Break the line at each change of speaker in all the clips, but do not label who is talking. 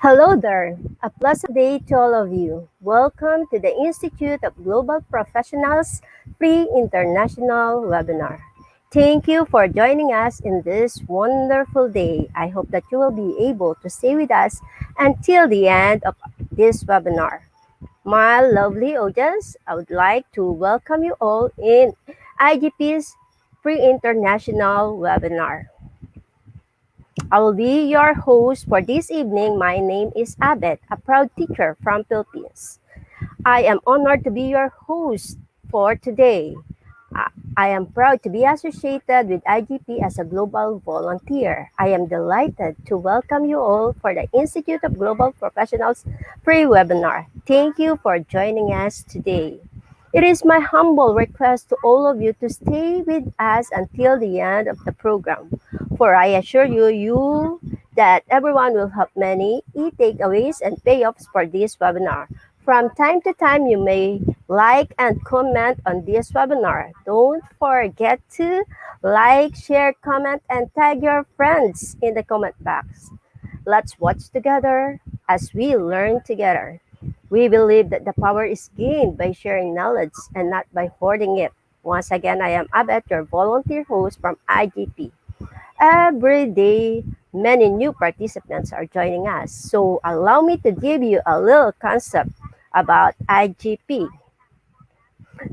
Hello there. A pleasant day to all of you. Welcome to the Institute of Global Professionals Free International Webinar. Thank you for joining us in this wonderful day. I hope that you will be able to stay with us until the end of this webinar. My lovely audience, I would like to welcome you all in IGP's Free International Webinar. I will be your host for this evening. My name is Abet, a proud teacher from Philippines. I am honored to be your host for today. I am proud to be associated with IGP as a global volunteer. I am delighted to welcome you all for the Institute of Global Professionals free webinar. Thank you for joining us today. It is my humble request to all of you to stay with us until the end of the program, for I assure you that everyone will have many takeaways and payoffs for this webinar. From time to time, you may like and comment on this webinar. Don't forget to like, share, comment, and tag your friends in the comment box. Let's watch together as we learn together. We believe that the power is gained by sharing knowledge and not by hoarding it. Once again, I am Abet, your volunteer host from IGP. Every day, many new participants are joining us. So allow me to give you a little concept about IGP.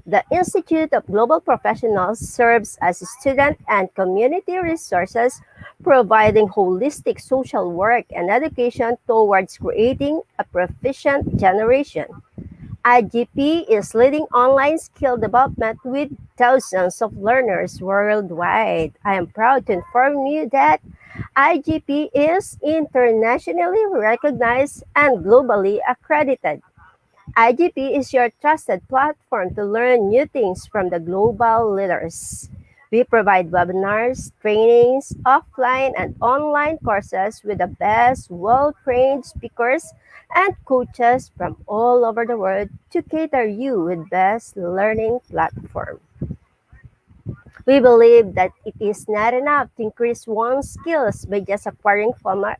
The Institute of Global Professionals serves as student and community resources, providing holistic social work and education towards creating a proficient generation. IGP is leading online skill development with thousands of learners worldwide. I am proud to inform you that IGP is internationally recognized and globally accredited. IGP is your trusted platform to learn new things from the global leaders. We provide webinars, trainings, offline and online courses with the best well-trained speakers and coaches from all over the world to cater you with best learning platform. We believe that it is not enough to increase one's skills by just acquiring formal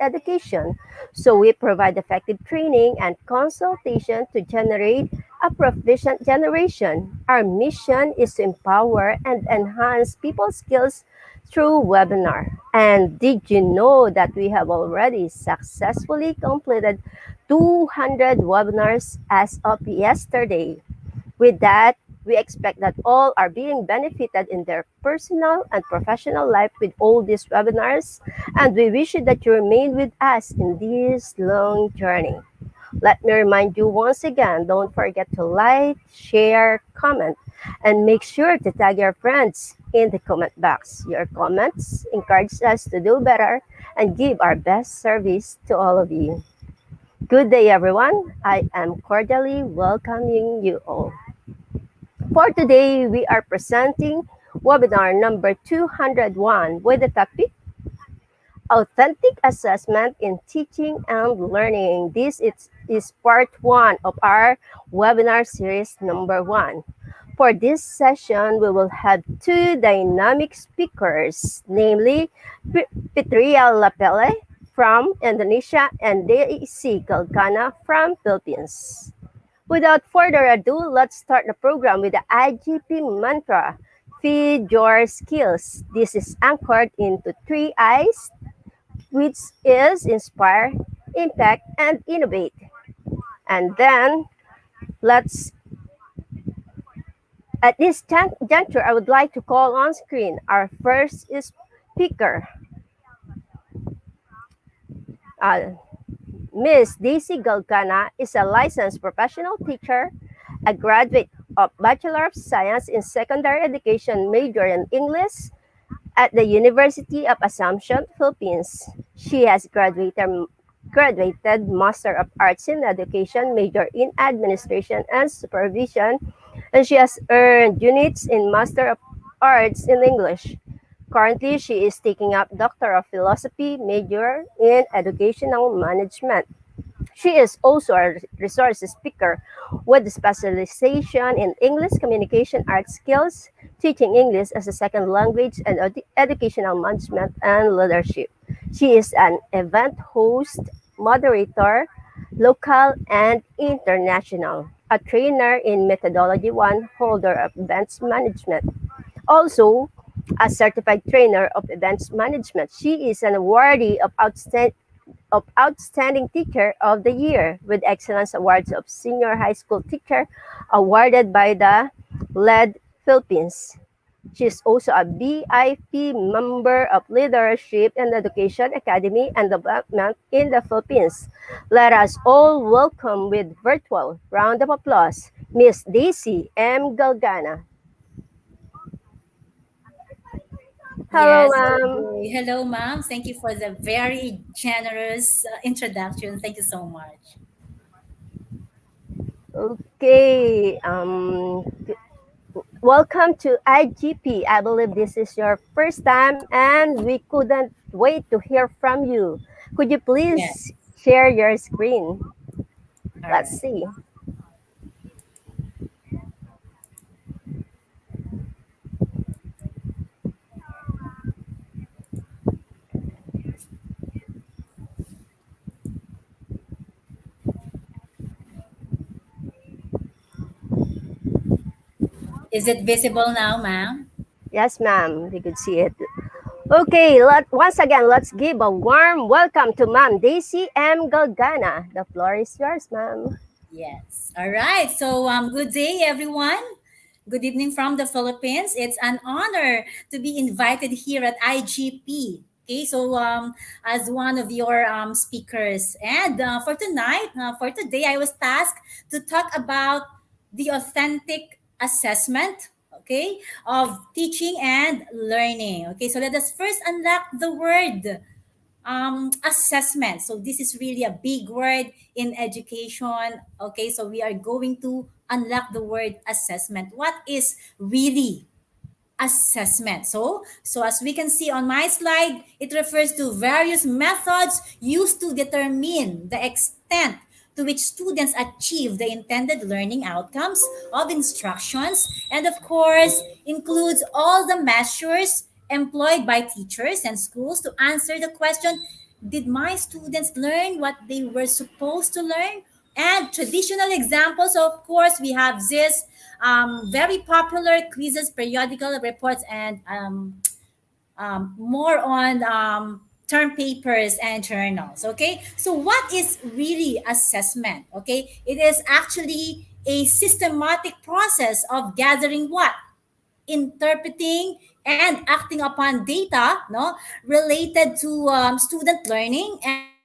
education. So we provide effective training and consultation to generate a proficient generation. Our mission is to empower and enhance people's skills through webinar. And did you know that we have already successfully completed 200 webinars as of yesterday? With that, we expect that all are being benefited in their personal and professional life with all these webinars, and we wish you that you remain with us in this long journey. Let me remind you once again, don't forget to like, share, comment, and make sure to tag your friends in the comment box. Your comments encourage us to do better and give our best service to all of you. Good day, everyone. I am cordially welcoming you all. For today, we are presenting webinar number 201 with the topic Authentic Assessment in Teaching and Learning. This is part 1 of our webinar series number 1. For this session, we will have two dynamic speakers, namely Petria Lapele from Indonesia and Daisy Galgana from Philippines. Without further ado, let's start the program with the IGP mantra, Feed Your Skills. This is anchored into 3 I's, which is inspire, impact, and innovate. And then, at this juncture, I would like to call on screen our first speaker, Ms. Daisy Galgana is a licensed professional teacher, a graduate of Bachelor of Science in Secondary Education, major in English at the University of Assumption, Philippines. She has graduated Master of Arts in Education, major in Administration and Supervision, and she has earned units in Master of Arts in English. Currently, she is taking up Doctor of Philosophy, major in Educational Management. She is also a resource speaker with specialization in English communication art skills, teaching English as a second language, and educational management and leadership. She is an event host moderator, local and international, a trainer in Methodology 1, holder of events management. Also, a certified trainer of events management. She is an awardee of Outstanding Teacher of the Year with Excellence Awards of Senior High School Teacher awarded by the LED Philippines. She is also a BIP member of Leadership and Education Academy and Development in the Philippines. Let us all welcome with virtual round of applause Miss Daisy M. Galgana. Hello,
Yes, good
ma'am.
day. Hello, ma'am. Thank you for the very generous introduction. Thank you so much.
Okay. Welcome to IGP. I believe this is your first time and we couldn't wait to hear from you. Could you
Yes.
please share your screen?
All
Let's
right.
see.
Is it visible now, ma'am?
Yes, ma'am. We could see it. Okay, once again, let's give a warm welcome to Ma'am Daisy M. Galgana. The floor is yours, ma'am.
Yes. All right. So, good day, everyone. Good evening from the Philippines. It's an honor to be invited here at IGP. Okay, so as one of your speakers, and for tonight, for today, I was tasked to talk about the authentic assessment, okay, of teaching and learning. Okay, so let us first unlock the word assessment. So this is really a big word in education. Okay, so we are going to unlock the word assessment. What is really assessment? So as we can see on my slide, it refers to various methods used to determine the extent to which students achieve the intended learning outcomes of instructions, and of course includes all the measures employed by teachers and schools to answer the question, did my students learn what they were supposed to learn? And traditional examples, of course, we have this very popular quizzes, periodical reports, and more on term papers and journals. Okay, so what is really assessment? Okay, it is actually a systematic process of gathering what, interpreting and acting upon data, no, related to student learning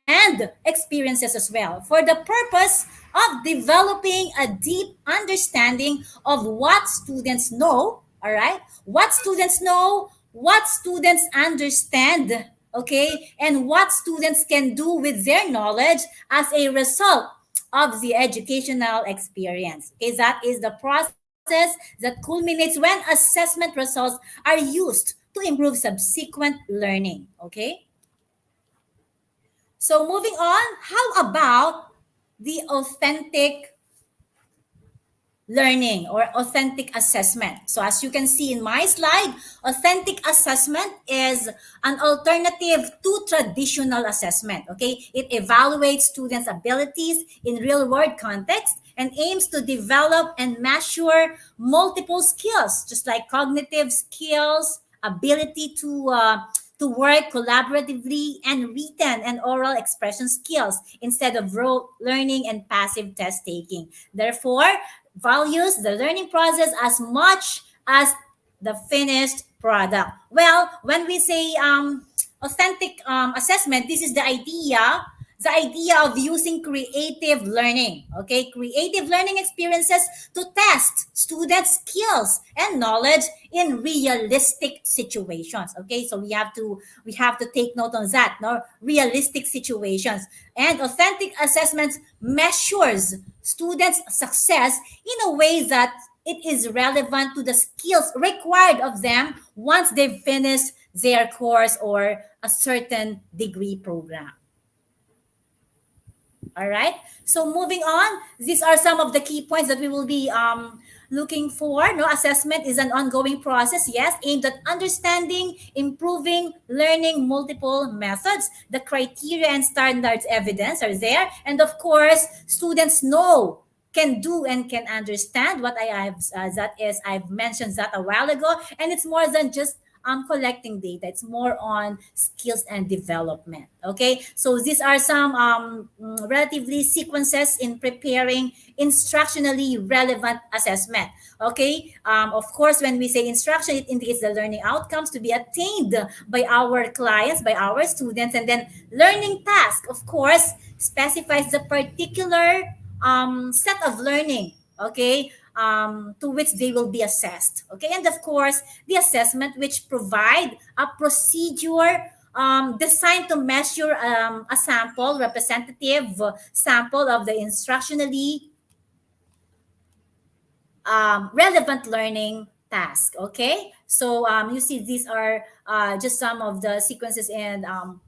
and experiences as well, for the purpose of developing a deep understanding of what students know. All right, what students know, what students understand, okay, and what students can do with their knowledge as a result of the educational experience. Okay, that is the process that culminates when assessment results are used to improve subsequent learning. Okay, so moving on, how about the authentic learning or authentic assessment? So, as you can see in my slide, authentic assessment is an alternative to traditional assessment. Okay, it evaluates students' abilities in real world context and aims to develop and measure multiple skills, just like cognitive skills, ability to work collaboratively, and written and oral expression skills instead of rote learning and passive test taking. Therefore, values the learning process as much as the finished product. Well, when we say authentic assessment, this is the idea of using creative learning, okay, creative learning experiences to test students' skills and knowledge in realistic situations. Okay, so we have to take note on that, no, realistic situations. And authentic assessments measures students' success in a way that it is relevant to the skills required of them once they've finished their course or a certain degree program. All right. So moving on, these are some of the key points that we will be looking for, no, assessment is an ongoing process, yes, aimed at understanding, improving, learning multiple methods. The criteria and standards evidence are there. And of course, students know, can do, and can understand what I have, that is, I've mentioned that a while ago. And it's more than just collecting data. It's more on skills and development. Okay, so these are some relatively sequences in preparing instructionally relevant assessment. Okay, of course, when we say instruction, it indicates the learning outcomes to be attained by our clients, by our students. And then learning task, of course, specifies the particular set of learning, okay, to which they will be assessed. Okay, and of course, the assessment, which provide a procedure designed to measure a sample, representative sample of the instructionally relevant learning task. Okay, so you see, these are just some of the sequences in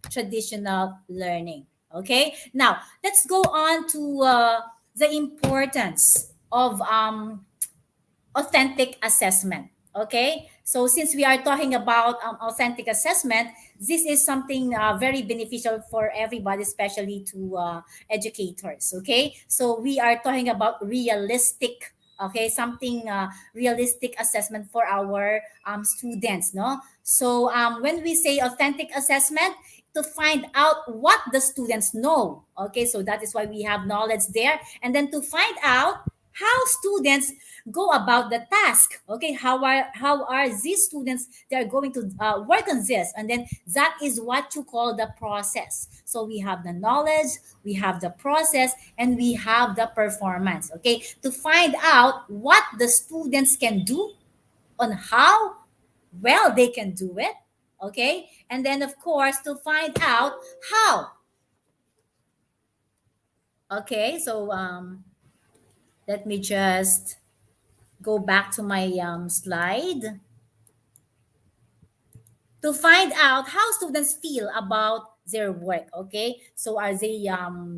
traditional learning. Okay, now let's go on to the importance of authentic assessment. Okay, so since we are talking about authentic assessment, this is something very beneficial for everybody, especially to educators. Okay, so we are talking about realistic, okay, something realistic assessment for our students, no? So when we say authentic assessment, to find out what the students know. Okay, so that is why we have knowledge there. And then to find out how students go about the task. Okay, how are these students, they are going to work on this. And then that is what you call the process. So we have the knowledge, we have the process, and we have the performance. Okay, to find out what the students can do, on how well they can do it. Okay, and then of course to find out how. Okay, so let me just go back to my slide to find out how students feel about their work. Okay, so are they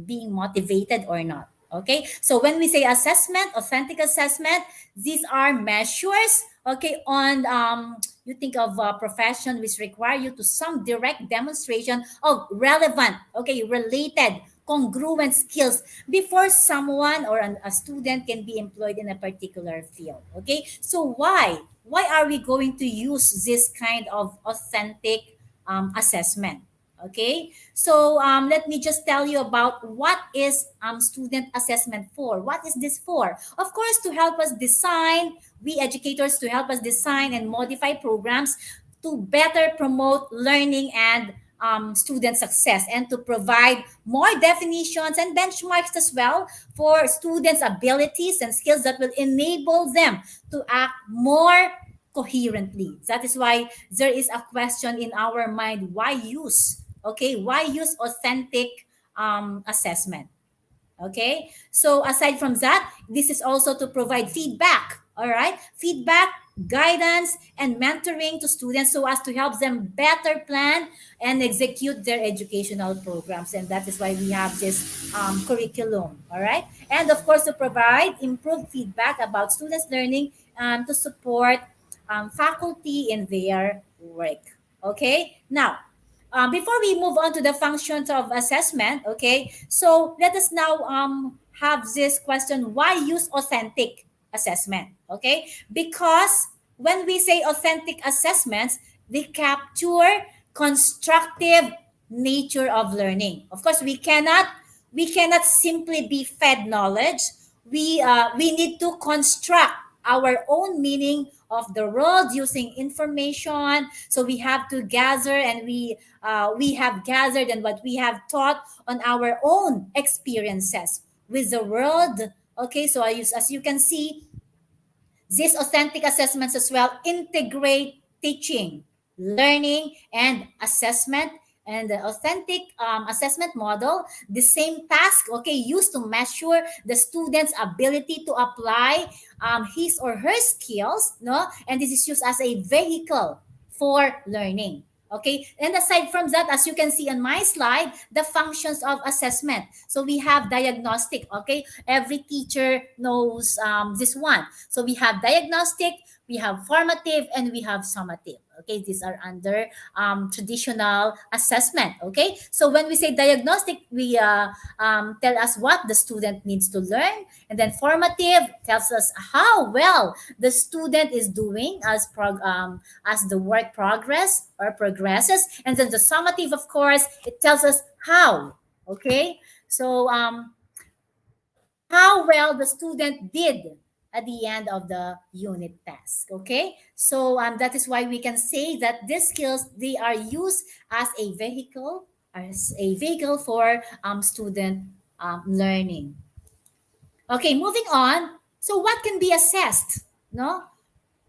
being motivated or not? Okay, so when we say assessment, authentic assessment, these are measures, okay, on you think of a profession which require you to some direct demonstration of relevant, okay, related, congruent skills before someone or a student can be employed in a particular field. Okay, so why are we going to use this kind of authentic assessment? Okay, so let me just tell you about what is student assessment for. What is this for? Of course, to help us design, we educators, to help us design and modify programs to better promote learning and student success, and to provide more definitions and benchmarks as well for students' abilities and skills that will enable them to act more coherently. That is why there is a question in our mind, why use? Okay, why use authentic assessment? Okay, so aside from that, this is also to provide feedback. All right, feedback, guidance, and mentoring to students so as to help them better plan and execute their educational programs. And that is why we have this curriculum. All right, and of course to provide improved feedback about students learning, to support faculty in their work. Okay, now before we move on to the functions of assessment, okay, so let us now have this question, why use authentic assessment? Okay, because when we say authentic assessments, they capture constructive nature of learning. Of course, we cannot simply be fed knowledge. We need to construct our own meaning of the world using information. So we have to gather, and we have gathered, and what we have taught on our own experiences with the world. Okay, so as you can see, these authentic assessments as well integrate teaching, learning, and assessment. And the authentic assessment model, the same task, okay, used to measure the student's ability to apply his or her skills, no? And this is used as a vehicle for learning. Okay, and aside from that, as you can see on my slide, the functions of assessment. So we have diagnostic. Okay, every teacher knows this one. So we have diagnostic, we have formative, and we have summative. Okay, these are under traditional assessment. Okay, so when we say diagnostic, we tell us what the student needs to learn, and then formative tells us how well the student is doing as the work progresses, and then the summative, of course, it tells us how. Okay, so how well the student did at the end of the unit task. Okay, so that is why we can say that these skills, they are used as a vehicle for student learning. Okay, moving on. So what can be assessed? No,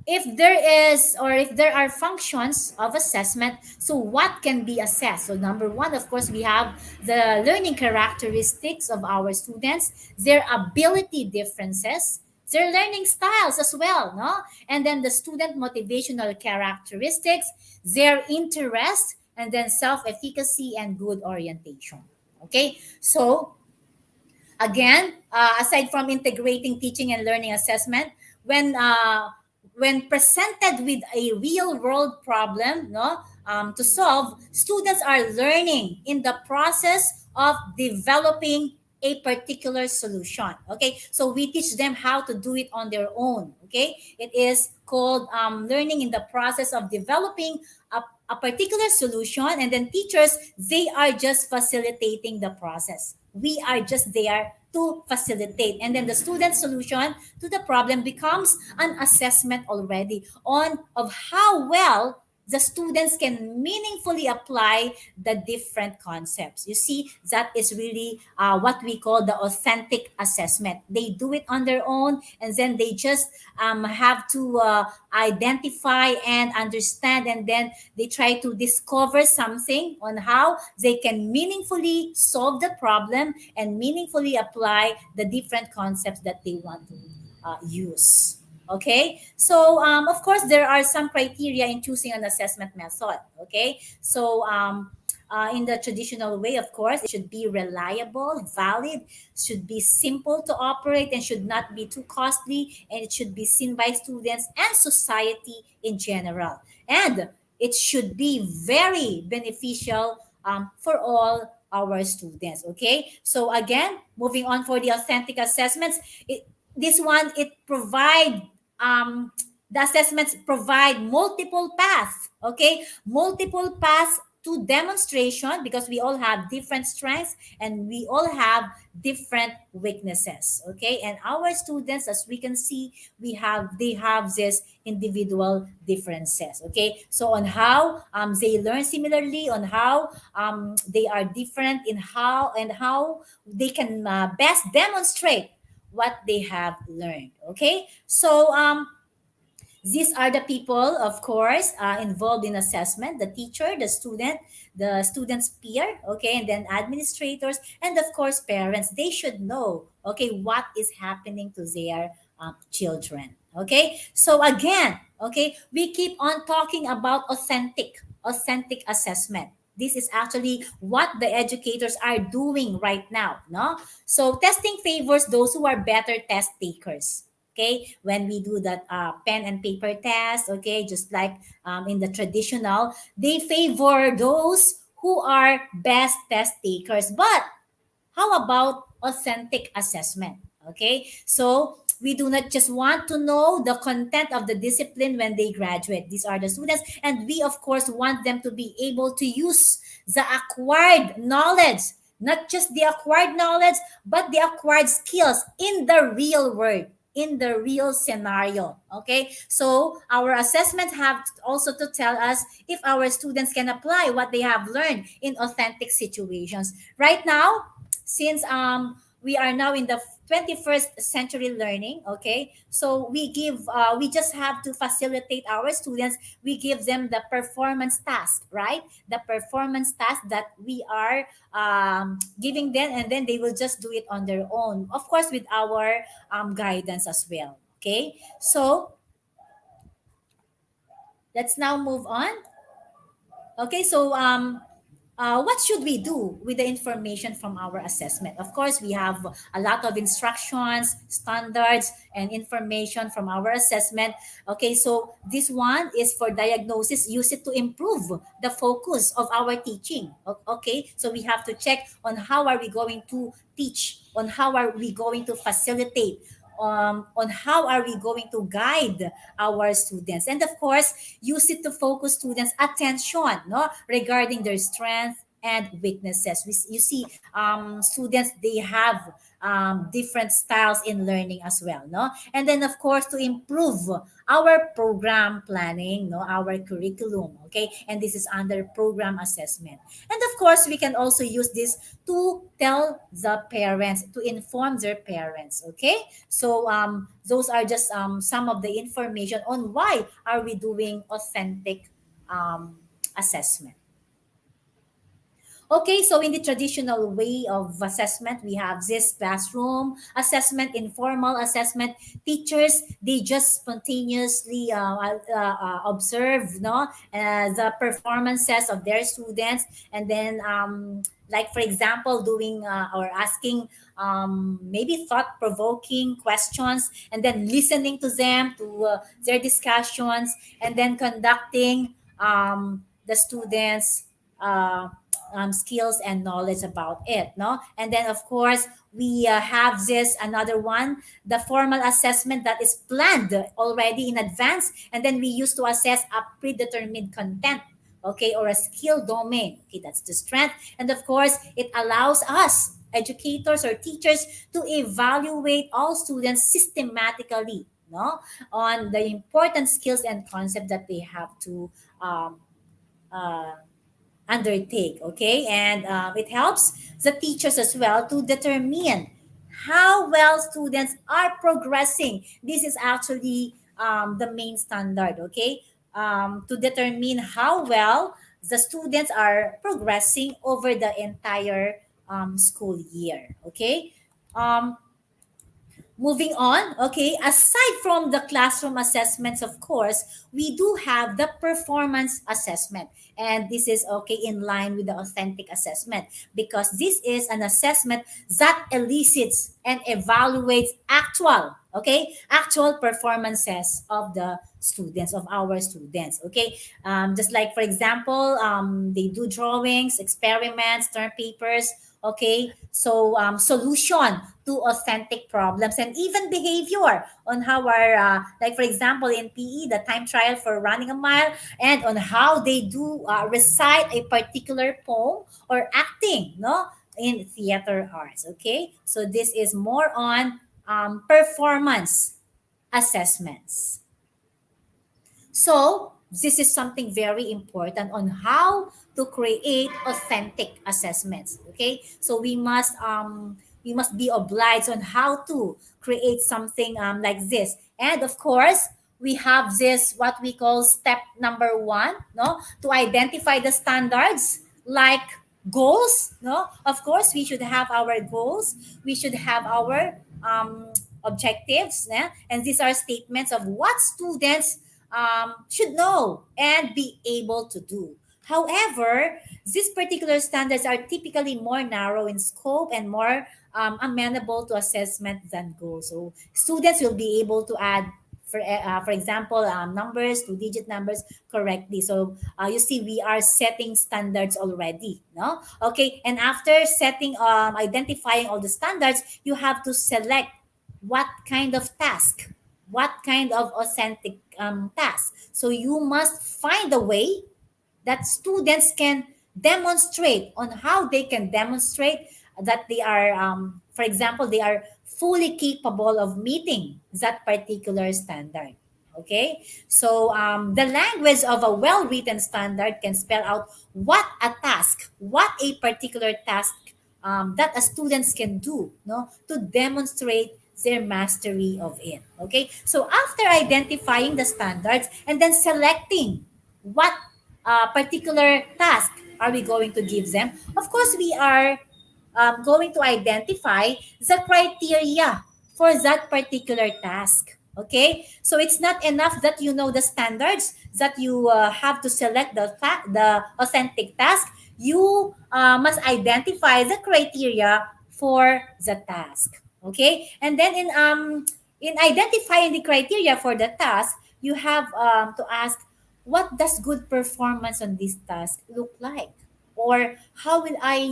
if there is, or if there are functions of assessment, so what can be assessed? So number one, of course, we have the learning characteristics of our students, their ability differences, their learning styles as well, no? And then the student motivational characteristics, their interest, and then self-efficacy and good orientation. Okay, so again, aside from integrating teaching and learning assessment, when uh, when presented with a real world problem, no, to solve, students are learning in the process of developing a particular solution. Okay, so we teach them how to do it on their own. Okay, it is called learning in the process of developing a particular solution, and then teachers, they are just facilitating the process. We are just there to facilitate, and then the student solution to the problem becomes an assessment already on of how well the students can meaningfully apply the different concepts. You see, that is really what we call the authentic assessment. They do it on their own, and then they just have to identify and understand, and then they try to discover something on how they can meaningfully solve the problem and meaningfully apply the different concepts that they want to use. Okay, so of course there are some criteria in choosing an assessment method. Okay, so in the traditional way, of course, it should be reliable, valid, should be simple to operate, and should not be too costly, and it should be seen by students and society in general. And it should be very beneficial for all our students. Okay, so again, moving on for the authentic assessments, this one, it provide the assessments provide multiple paths. Okay, multiple paths to demonstration, because we all have different strengths and we all have different weaknesses. Okay, and our students, as we can see, they have this individual differences. Okay, so on how they learn similarly, on how they are different in how they can best demonstrate what they have learned. Okay, so these are the people, of course, involved in assessment: the teacher, the student's peer, okay, and then administrators, and of course, parents. They should know, okay, what is happening to their children. Okay, so again, okay, we keep on talking about authentic assessment. This is actually what the educators are doing right now, no? So testing favors those who are better test takers. Okay, when we do that pen and paper test, okay, just like in the traditional, they favor those who are best test takers. But how about authentic assessment? Okay, so we do not just want to know the content of the discipline when they graduate. These are the students, and we, of course, want them to be able to use the acquired knowledge, not just the acquired knowledge, but the acquired skills in the real world, in the real scenario. Okay, so our assessments have also to tell us if our students can apply what they have learned in authentic situations. Right now, since we are now in the 21st century learning, okay, so we just have to facilitate our students. We give them the performance task, right? The performance task that we are giving them, and then they will just do it on their own, of course, with our guidance as well. Okay, so let's now move on. Okay, so what should we do with the information from our assessment? Of course, we have a lot of instructions, standards, and information from our assessment. Okay, so this one is for diagnosis. Use it to improve the focus of our teaching. Okay, so we have to check on how are we going to teach, on how are we going to facilitate, on how are we going to guide our students, and of course use it to focus students attention, no, regarding their strength and weaknesses. You see, students, they have different styles in learning as well, no, and then of course to improve our program planning, no, our curriculum. Okay, and this is under program assessment. And of course we can also use this to tell the parents, to inform their parents. Okay, so those are just some of the information on why are we doing authentic assessment. Okay, so in the traditional way of assessment, we have this classroom assessment, informal assessment. Teachers, they just spontaneously observe, no, the performances of their students, and then like for example, doing or asking maybe thought-provoking questions, and then listening to them, to their discussions, and then conducting the students. Skills and knowledge about it, no, and then of course we have this another one, the formal assessment, that is planned already in advance, and then we use to assess a predetermined content, okay, or a skill domain. Okay, that's the strength, and of course it allows us educators or teachers to evaluate all students systematically, no, on the important skills and concept that they have to um, uh, undertake. Okay, and it helps the teachers as well to determine how well students are progressing. This is actually the main standard. Okay, to determine how well the students are progressing over the entire school year. Okay, um, moving on, okay, aside from the classroom assessments, of course, we do have the performance assessment. And this is okay in line with the authentic assessment, because this is an assessment that elicits and evaluates actual performances of the students, of our students. Okay, just like for example, they do drawings, experiments, term papers. Okay, so solution to authentic problems, and even behavior on how our like for example in PE, the time trial for running a mile, and on how they do recite a particular poem or acting, no, in theater arts. Okay, so this is more on performance assessments. So this is something very important on how to create authentic assessments. Okay, so we must be obliged on how to create something like this. And of course, we have this what we call step number one, no, to identify the standards, like goals. No, of course we should have our goals. We should have our objectives, yeah? And these are statements of what students should know and be able to do. However, these particular standards are typically more narrow in scope and more amenable to assessment than goals. So students will be able to add, for example, numbers, two-digit numbers correctly. So you see, we are setting standards already, no? Okay, and after setting, identifying all the standards, you have to select what kind of task, what kind of authentic task. So you must find a way that students can demonstrate, on how they can demonstrate that they are, for example, they are fully capable of meeting that particular standard. Okay, so the language of a well-written standard can spell out what a task, what a particular task that a students can do, no, to demonstrate their mastery of it. Okay, so after identifying the standards and then selecting what particular task are we going to give them, of course we are going to identify the criteria for that particular task. Okay, so it's not enough that you know the standards, that you have to select the authentic task. You must identify the criteria for the task. Okay, and then in identifying the criteria for the task, you have to ask, what does good performance on this task look like? Or how will I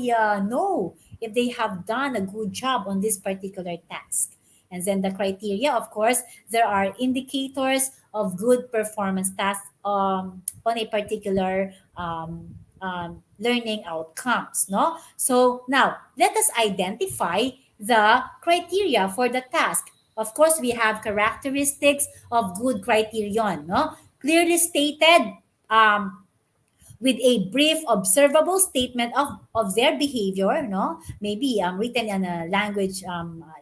know if they have done a good job on this particular task? And then the criteria, of course, there are indicators of good performance tasks on a particular learning outcomes. No, so now let us identify the criteria for the task. Of course, we have characteristics of good criterion. No, clearly stated. With a brief observable statement of their behavior, no, maybe written in a language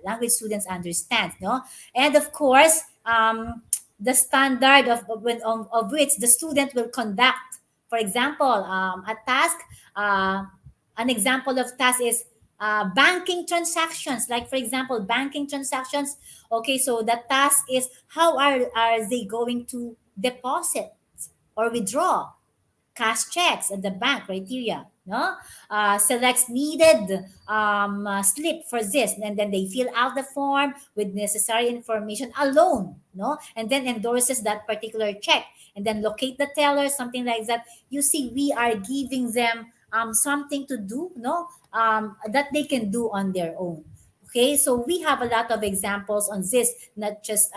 language students understand, no, and of course the standard of which the student will conduct. For example, a task, uh, an example of task is banking transactions, like for example banking transactions. Okay, so the task is how are they going to deposit or withdraw cash checks at the bank criteria, no, selects needed slip for this, and then they fill out the form with necessary information alone, no, and then endorses that particular check, and then locate the teller, something like that. You see, we are giving them something to do, no, that they can do on their own. Okay, so we have a lot of examples on this, not just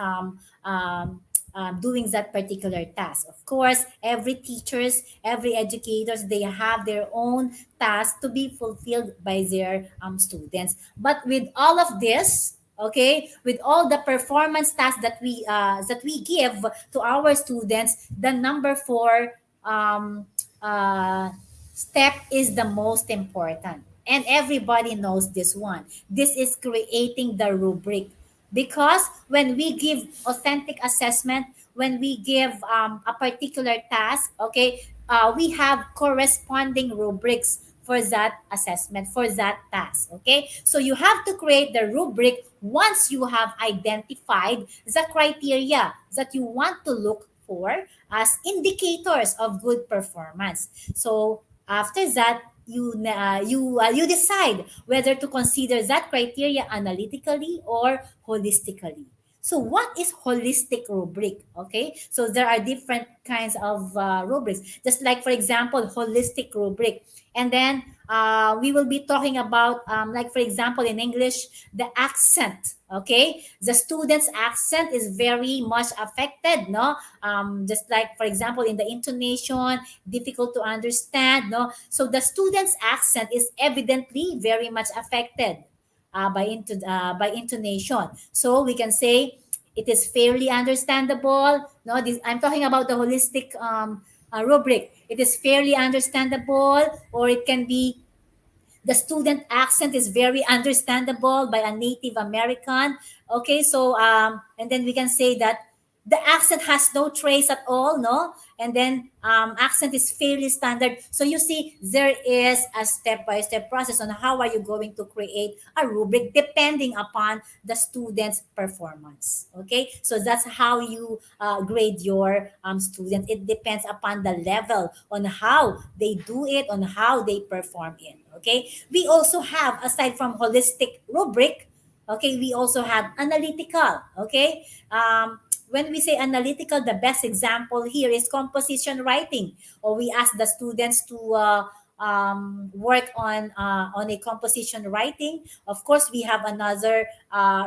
doing that particular task. Of course, every teachers, every educators, they have their own task to be fulfilled by their students. But with all of this, okay, with all the performance tasks that we give to our students, the number four um, uh, step is the most important. And everybody knows this one. This is creating the rubric. Because when we give authentic assessment, when we give a particular task, okay, we have corresponding rubrics for that assessment, for that task. Okay, so you have to create the rubric once you have identified the criteria that you want to look for as indicators of good performance. So after that, you decide whether to consider that criteria analytically or holistically. So what is holistic rubric? Okay, so there are different kinds of rubrics. Just like for example, holistic rubric, and then we will be talking about like for example in English, the accent. Okay, the student's accent is very much affected. No, just like for example in the intonation, difficult to understand. No, so the student's accent is evidently very much affected by intonation. So we can say it is fairly understandable. No, this, I'm talking about the holistic rubric. It is fairly understandable, or it can be the student accent is very understandable by a Native American. Okay, so and then we can say that the accent has no trace at all, no? And then accent is fairly standard. So you see, there is a step-by-step process on how are you going to create a rubric depending upon the student's performance. Okay, so that's how you grade your students. It depends upon the level on how they do it, on how they perform it. Okay, we also have, aside from holistic rubric, okay, we also have analytical. Okay, when we say analytical, the best example here is composition writing, or we ask the students to work on a composition writing. Of course, we have another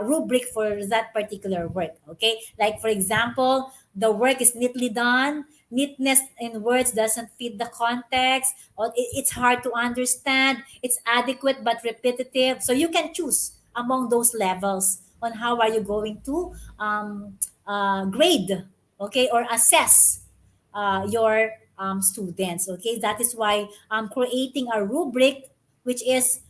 rubric for that particular work. Okay, like for example, the work is neatly done. Neatness in words doesn't fit the context, or it's hard to understand. It's adequate but repetitive. So you can choose among those levels on how are you going to grade, okay, or assess your students. Okay, that is why creating a rubric, which is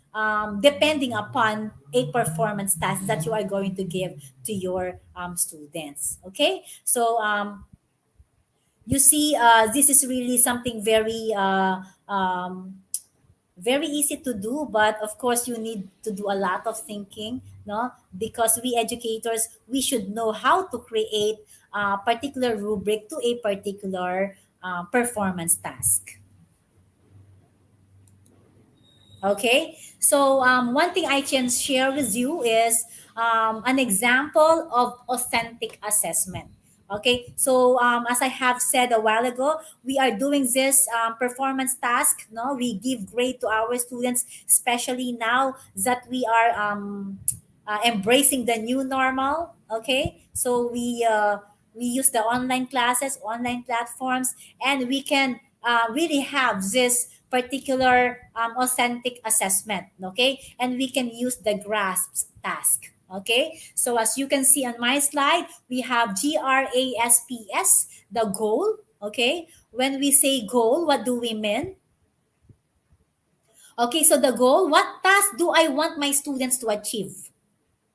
depending upon a performance task that you are going to give to your students. Okay, so you see, this is really something very easy to do, but of course you need to do a lot of thinking no, because we educators, we should know how to create a particular rubric to a particular performance task. Okay, so one thing I can share with you is an example of authentic assessment. Okay, so as I have said a while ago, we are doing this performance task. No, we give grade to our students, especially now that we are embracing the new normal. Okay, so we use the online classes, online platforms, and we can really have this particular authentic assessment. Okay, and we can use the grasp task. Okay, so as you can see on my slide, we have GRASPS, the goal. Okay, when we say goal, what do we mean? Okay, so the goal, what task do I want my students to achieve?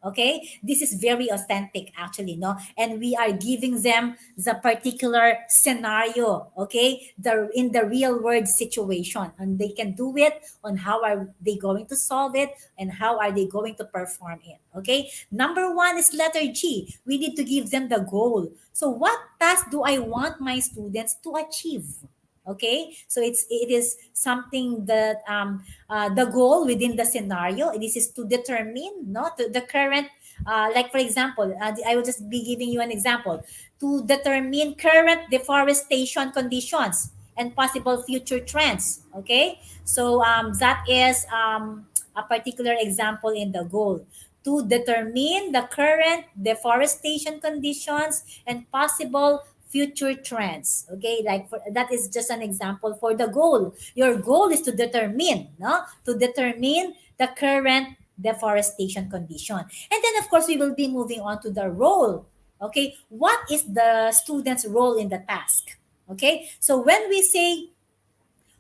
Okay, this is very authentic actually, no, and we are giving them the particular scenario, okay, the in the real world situation, and they can do it on how are they going to solve it and how are they going to perform it. Okay, number one is letter G. We need to give them the goal. So what task do I want my students to achieve? Okay, so it is something that the goal within the scenario, this is to determine not the current like for example, I will just be giving you an example, to determine current deforestation conditions and possible future trends. Okay, so that is a particular example in the goal, to determine the current deforestation conditions and possible future trends. Okay, like that is just an example for the goal. Your goal is to determine, no, to determine the current deforestation condition, and then of course we will be moving on to the role. Okay, what is the student's role in the task? Okay, so when we say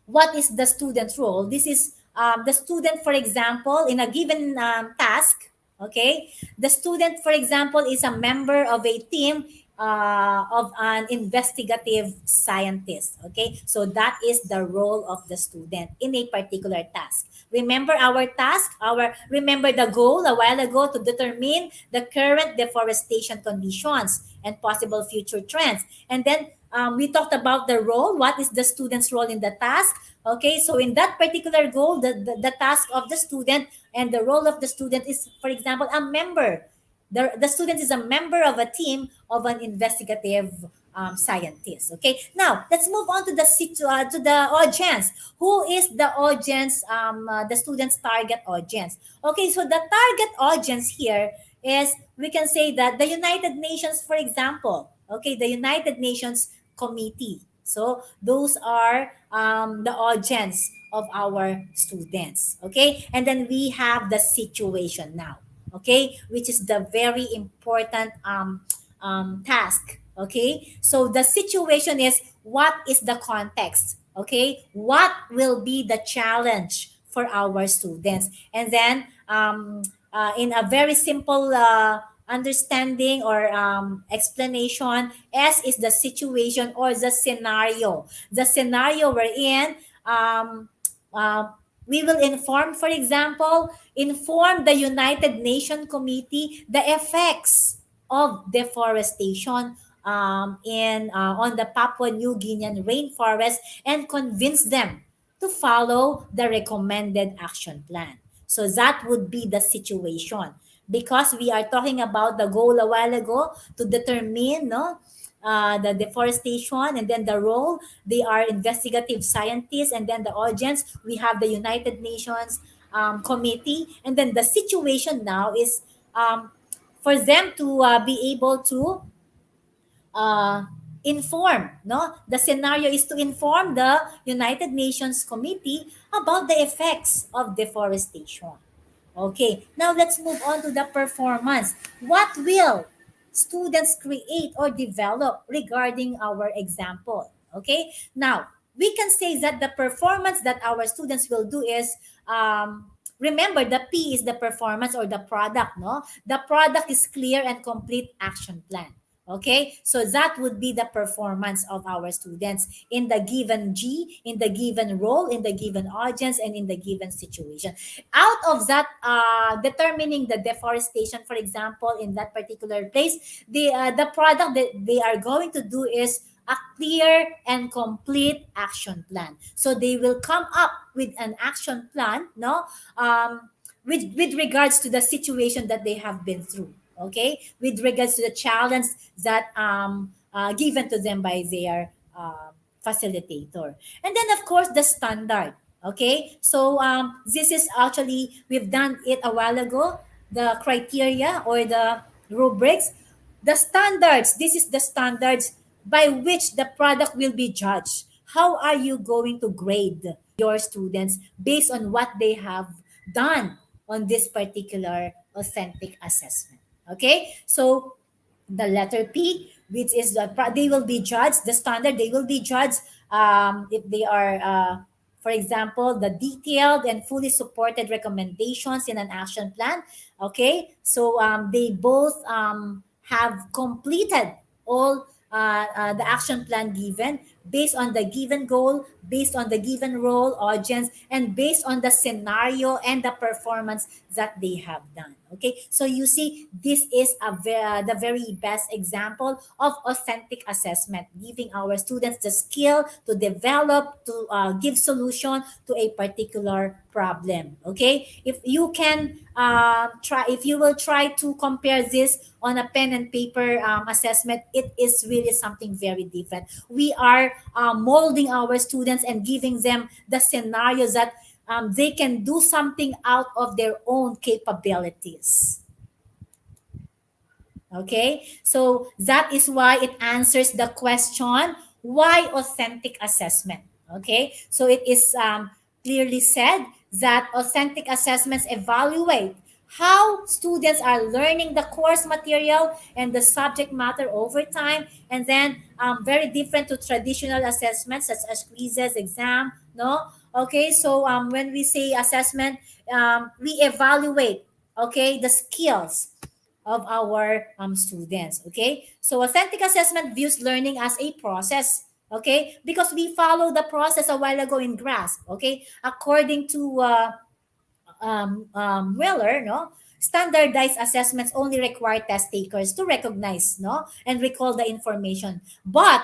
what is the student's role, this is the student, for example, in a given task. Okay, the student, for example, is a member of a team of an investigative scientist. Okay, so that is the role of the student in a particular task. Remember our task, our remember the goal a while ago, to determine the current deforestation conditions and possible future trends. And then we talked about the role. What is the student's role in the task? Okay, so in that particular goal, the task of the student and the role of the student is, for example, a member. The student is a member of a team of an investigative scientist. Okay, now let's move on to to the audience. Who is the audience? The student's target audience. Okay, so the target audience here is, we can say that the United Nations, for example. Okay, the United Nations Committee. So those are the audience of our students. Okay, and then we have the situation now. Okay, which is the very important task. Okay, so the situation is, what is the context? Okay, what will be the challenge for our students? And then in a very simple understanding or explanation, S is the situation or the scenario we're in. Uh, we will inform, for example, inform the United Nations Committee the effects of deforestation in on the Papua New Guinean rainforest, and convince them to follow the recommended action plan. So that would be the situation, because we are talking about the goal a while ago, to determine, no, the deforestation, and then the role, they are investigative scientists, and then the audience, we have the United Nations committee, and then the situation now is for them to be able to uh, inform, no, the scenario is to inform the United Nations committee about the effects of deforestation. Okay, now let's move on to the performance. What will students create or develop regarding our example? Okay, now we can say that the performance that our students will do is, remember, the P is the performance or the product, no? The product is clear and complete action plan. Okay, so that would be the performance of our students in the given G, in the given role, in the given audience, and in the given situation. Out of that, determining the deforestation, for example, in that particular place, the product that they are going to do is a clear and complete action plan. So they will come up with an action plan, no, with regards to the situation that they have been through. Okay, with regards to the challenge that given to them by their facilitator, and then of course the standard. Okay, so this is actually we've done it a while ago. The criteria or the rubrics, the standards. This is the standards by which the product will be judged. How are you going to grade your students based on what they have done on this particular authentic assessment? Okay, so the letter P, which is they will be judged, the standard, they will be judged if they are, for example, the detailed and fully supported recommendations in an action plan. Okay, so they both have completed all the action plan given based on the given goal, based on the given role, audience, and based on the scenario and the performance that they have done. Okay, so you see, this is the very best example of authentic assessment, giving our students the skill to develop, to give solution to a particular problem. Okay, if you can try, if you will try to compare this on a pen and paper assessment, it is really something very different. We are molding our students and giving them the scenarios that they can do something out of their own capabilities. Okay, so that is why it answers the question, why authentic assessment? Okay, so it is clearly said that authentic assessments evaluate how students are learning the course material and the subject matter over time, and then very different to traditional assessments such as quizzes, exam. No, okay, so when we say assessment, we evaluate, okay, the skills of our students. Okay, so authentic assessment views learning as a process. Okay, because we follow the process a while ago in grasp. Okay, according to Weller, no, standardized assessments only require test takers to recognize, no, and recall the information. But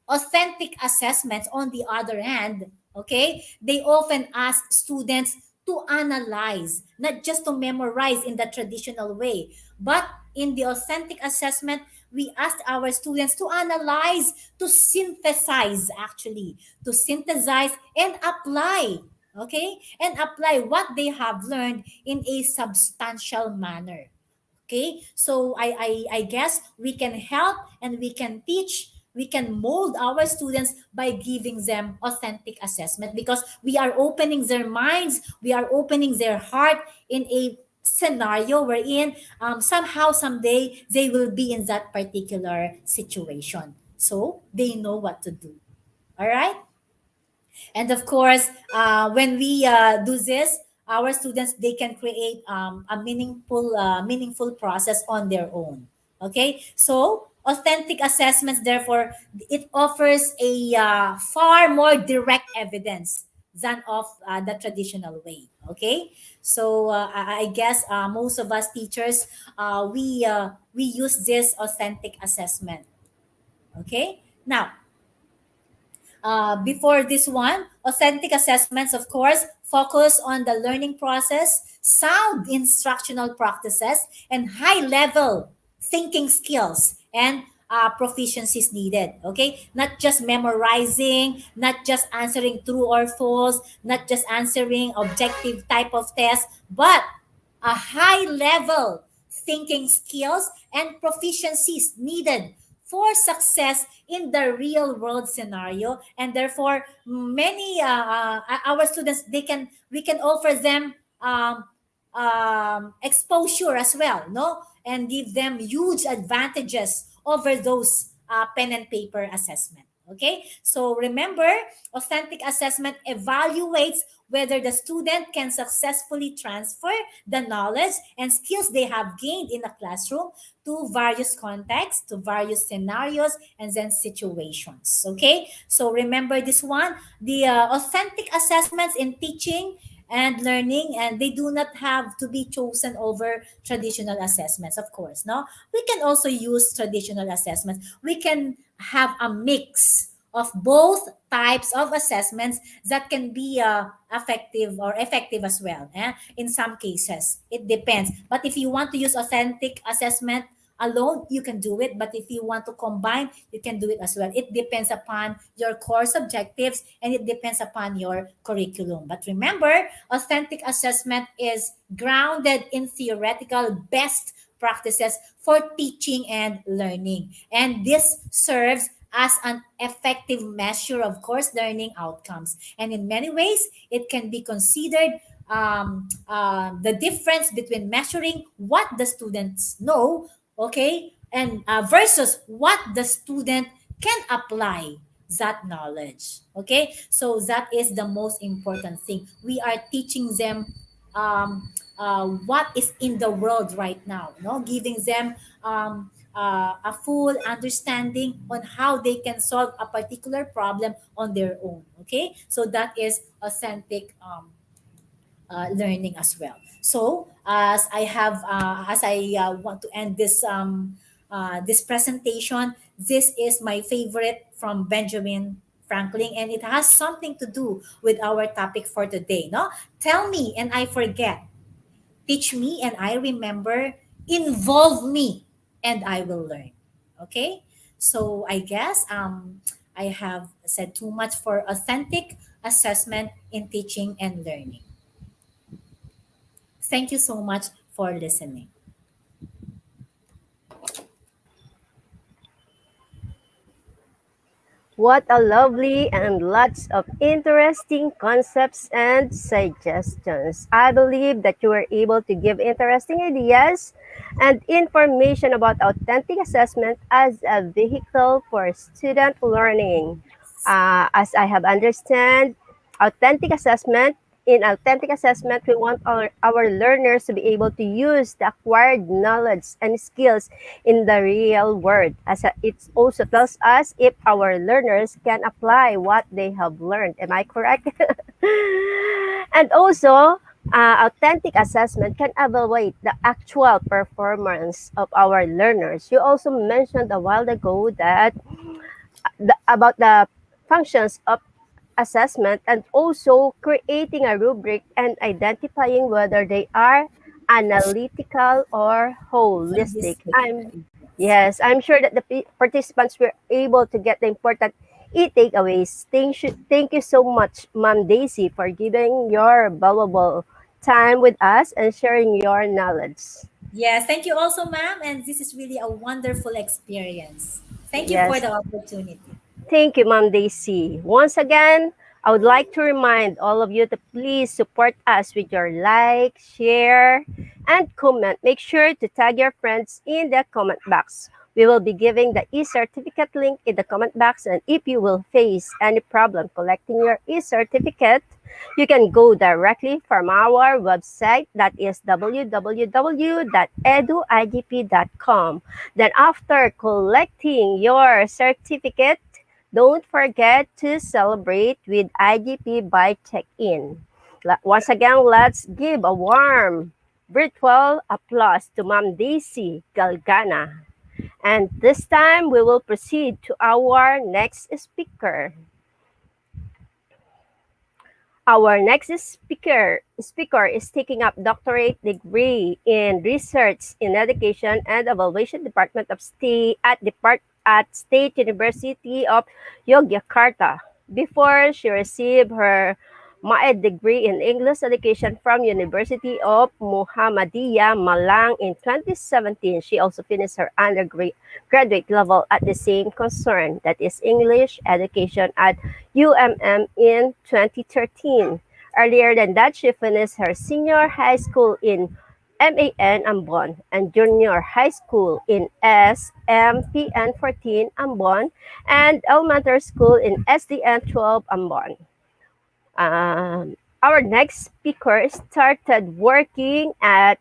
authentic assessments, on the other hand, okay, they often ask students to analyze, not just to memorize in the traditional way, but in the authentic assessment, we ask our students to analyze, to synthesize, actually, to synthesize and apply, okay, and apply what they have learned in a substantial manner. Okay, so I guess we can help and we can teach, we can mold our students by giving them authentic assessment, because we are opening their minds, we are opening their heart in a scenario wherein somehow someday they will be in that particular situation, so they know what to do. All right, and of course, when we do this, our students, they can create a meaningful process on their own. Okay, so authentic assessments, therefore, it offers a far more direct evidence than of the traditional way. Okay, so I guess most of us teachers, we use this authentic assessment. Okay, now, before this one, authentic assessments, of course, focus on the learning process, sound instructional practices, and high level thinking skills and proficiencies needed. Okay, not just memorizing, not just answering true or false, not just answering objective type of test, but a high level thinking skills and proficiencies needed for success in the real world scenario. And therefore many our students, they can, we can offer them exposure as well, no, and give them huge advantages over those pen and paper assessment. Okay, so remember, authentic assessment evaluates whether the student can successfully transfer the knowledge and skills they have gained in a classroom to various contexts, to various scenarios, and then situations. Okay, so remember this one, the authentic assessments in teaching and learning, and they do not have to be chosen over traditional assessments, of course. No, we can also use traditional assessments. We can have a mix of both types of assessments that can be effective or effective as well. In some cases, it depends. But if you want to use authentic assessment alone, you can do it. But if you want to combine, you can do it as well. It depends upon your course objectives and it depends upon your curriculum. But remember, authentic assessment is grounded in theoretical best practices for teaching and learning. And this serves as an effective measure of course learning outcomes. And in many ways, it can be considered the difference between measuring what the students know, okay, and versus what the student can apply that knowledge. Okay, so that is the most important thing. We are teaching them what is in the world right now, no, giving them a full understanding on how they can solve a particular problem on their own. Okay, so that is authentic learning as well. So as I want to end this presentation, this is my favorite from Benjamin Franklin, and it has something to do with our topic for today. No, tell me and I forget, teach me and I remember, involve me and I will learn. Okay, so I guess I have said too much for authentic assessment in teaching and learning. Thank you so much for listening.
What a lovely and lots of interesting concepts and suggestions. I believe that you were able to give interesting ideas and information about authentic assessment as a vehicle for student learning. As I have understand, authentic assessment in authentic assessment, we want our learners to be able to use the acquired knowledge and skills in the real world. It also tells us if our learners can apply what they have learned. Am I correct? And also, authentic assessment can evaluate the actual performance of our learners. You also mentioned a while ago that about the functions of assessment and also creating a rubric and identifying whether they are analytical or holistic.
Holistic.
I'm sure that the participants were able to get the important takeaways. Thank you so much, Ma'am Daisy, for giving your valuable time with us and sharing your knowledge.
Yes, thank you also, ma'am. And this is really a wonderful experience. Thank you for
Yes,
the opportunity.
thank you, Ma'am Daisy. Once again, I would like to remind all of you to please support us with your like, share, and comment. Make sure to tag your friends in the comment box. We will be giving the e-certificate link in the comment box, and if you will face any problem collecting your e-certificate, you can go directly from our website, that is www.eduigp.com. Then after collecting your certificate, don't forget to celebrate with IGP by check-in. Once again, let's give a warm virtual applause to Ma'am Daisy Galgana. And this time, we will proceed to our next speaker. Our next speaker is taking up doctorate degree in research in education and evaluation department of state at State University of Yogyakarta. Before she received her MAED degree in English education from University of Muhammadiyah Malang in 2017. She also finished her undergraduate level at the same concern, that is English education at UMM in 2013. Earlier than that, she finished her senior high school in MAN Ambon, and junior high school in SMPN 14 Ambon, and elementary school in SDN 12 Ambon. Our next speaker started working at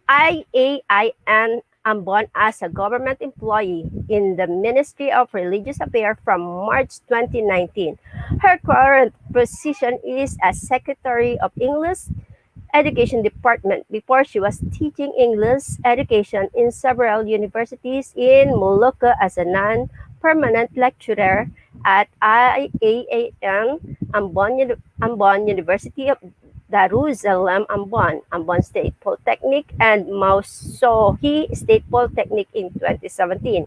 IAIN Ambon as a government employee in the Ministry of Religious Affairs from March 2019. Her current position is as Secretary of English Education Department before she was teaching English education in several universities in Molucca as a non-permanent lecturer at IAAN Ambon University of Darussalam Ambon, Ambon State Polytechnic, and Mausohi State Polytechnic in 2017.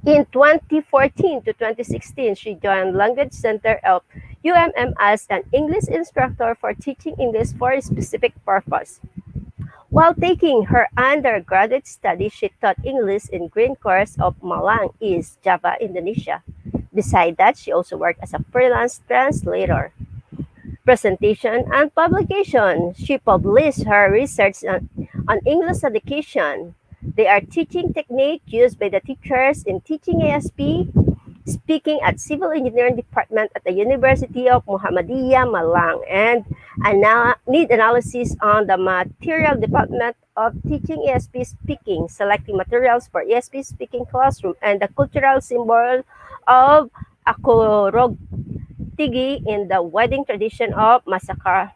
In 2014 to 2016, she joined Language Center of UMM as an English instructor for teaching English for a specific purpose. While taking her undergraduate studies, she taught English in Green Course of Malang East, Java, Indonesia. Besides that, she also worked as a freelance translator, presentation, and publication. She published her research on English education. They are teaching technique used by the teachers in teaching ASP, speaking at Civil Engineering Department at the University of Muhammadiyah Malang, and need analysis on the material development of teaching ESP speaking, selecting materials for ESP speaking classroom, and the cultural symbol of Akorogtigi in the wedding tradition of Makassar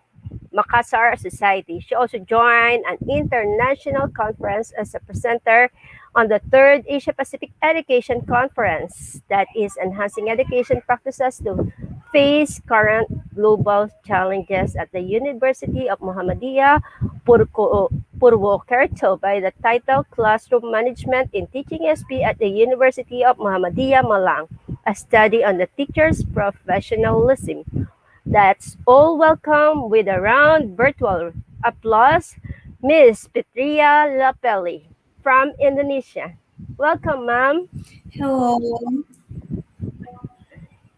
Society. She also joined an international conference as a presenter on the third Asia Pacific Education Conference that is enhancing education practices to face current global challenges at the University of Muhammadiyah Purwokerto by the title Classroom Management in Teaching SP at the University of Muhammadiyah Malang, a study on the teacher's professionalism. That's all. Welcome with a round virtual applause, Miss Petria Lapelli from Indonesia. Welcome, ma'am.
Hello.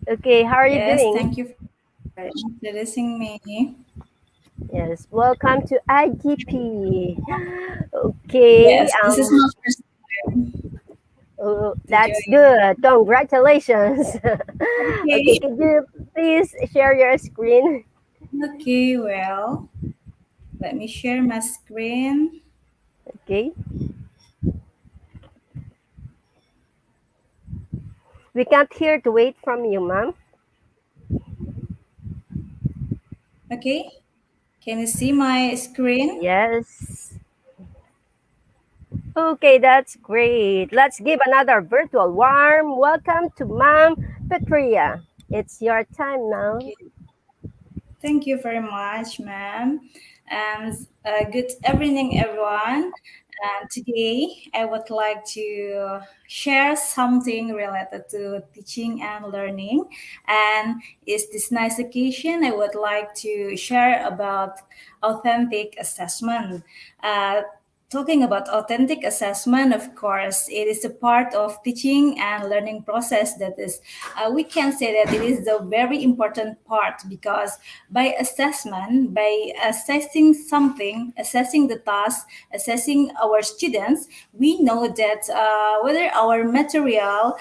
Okay, how are you
Yes,
doing?
thank you for introducing me.
Yes, welcome to IGP. Okay,
Yes, this is my first time to
that's
join.
good. Congratulations. Okay,
Okay.
could you please share your screen?
Okay, well, let me share my screen.
Okay, we can't hear to wait from you, ma'am.
Okay. Can you see my screen?
Yes. Okay, that's great. Let's give another virtual warm welcome to Ma'am Petria. It's your time now.
Okay. Thank you very much, ma'am. And good evening, everyone. And today I would like to share something related to teaching and learning. And is this nice occasion, I would like to share about authentic assessment. Uh, Talking about authentic assessment, of course, it is a part of teaching and learning process that is, we can say that it is the very important part because by assessment, by assessing something, assessing the task, assessing our students, we know that whether our material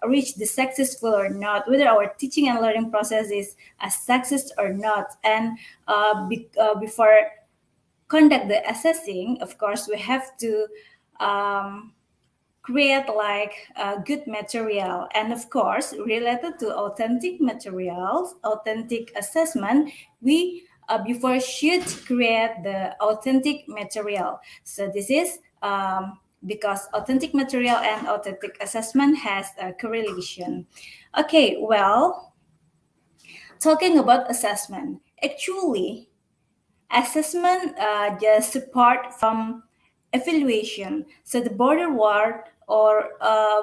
reach the successful or not, whether our teaching and learning process is a success or not. And before conduct the assessing, of course, we have to um, create like good material. And of course, related to authentic materials, authentic assessment, we before should create the authentic material. So this is because authentic material and authentic assessment has a correlation. Okay, well, talking about assessment, actually assessment just apart from evaluation. So the border word or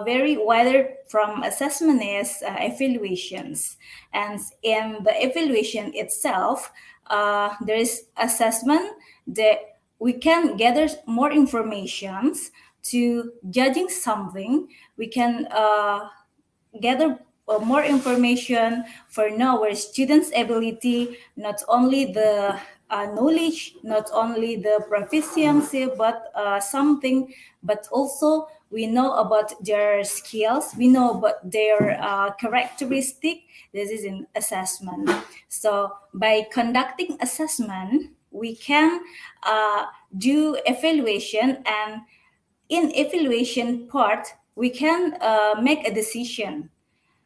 very wider from assessment is evaluations. And in the evaluation itself, there is assessment that we can gather more informations to judging something. We can gather more information for know our students' ability, not only the knowledge, not only the proficiency, but something, but also we know about their skills, we know about their characteristic. This is an assessment. So by conducting assessment, we can do evaluation, and in evaluation part, we can make a decision.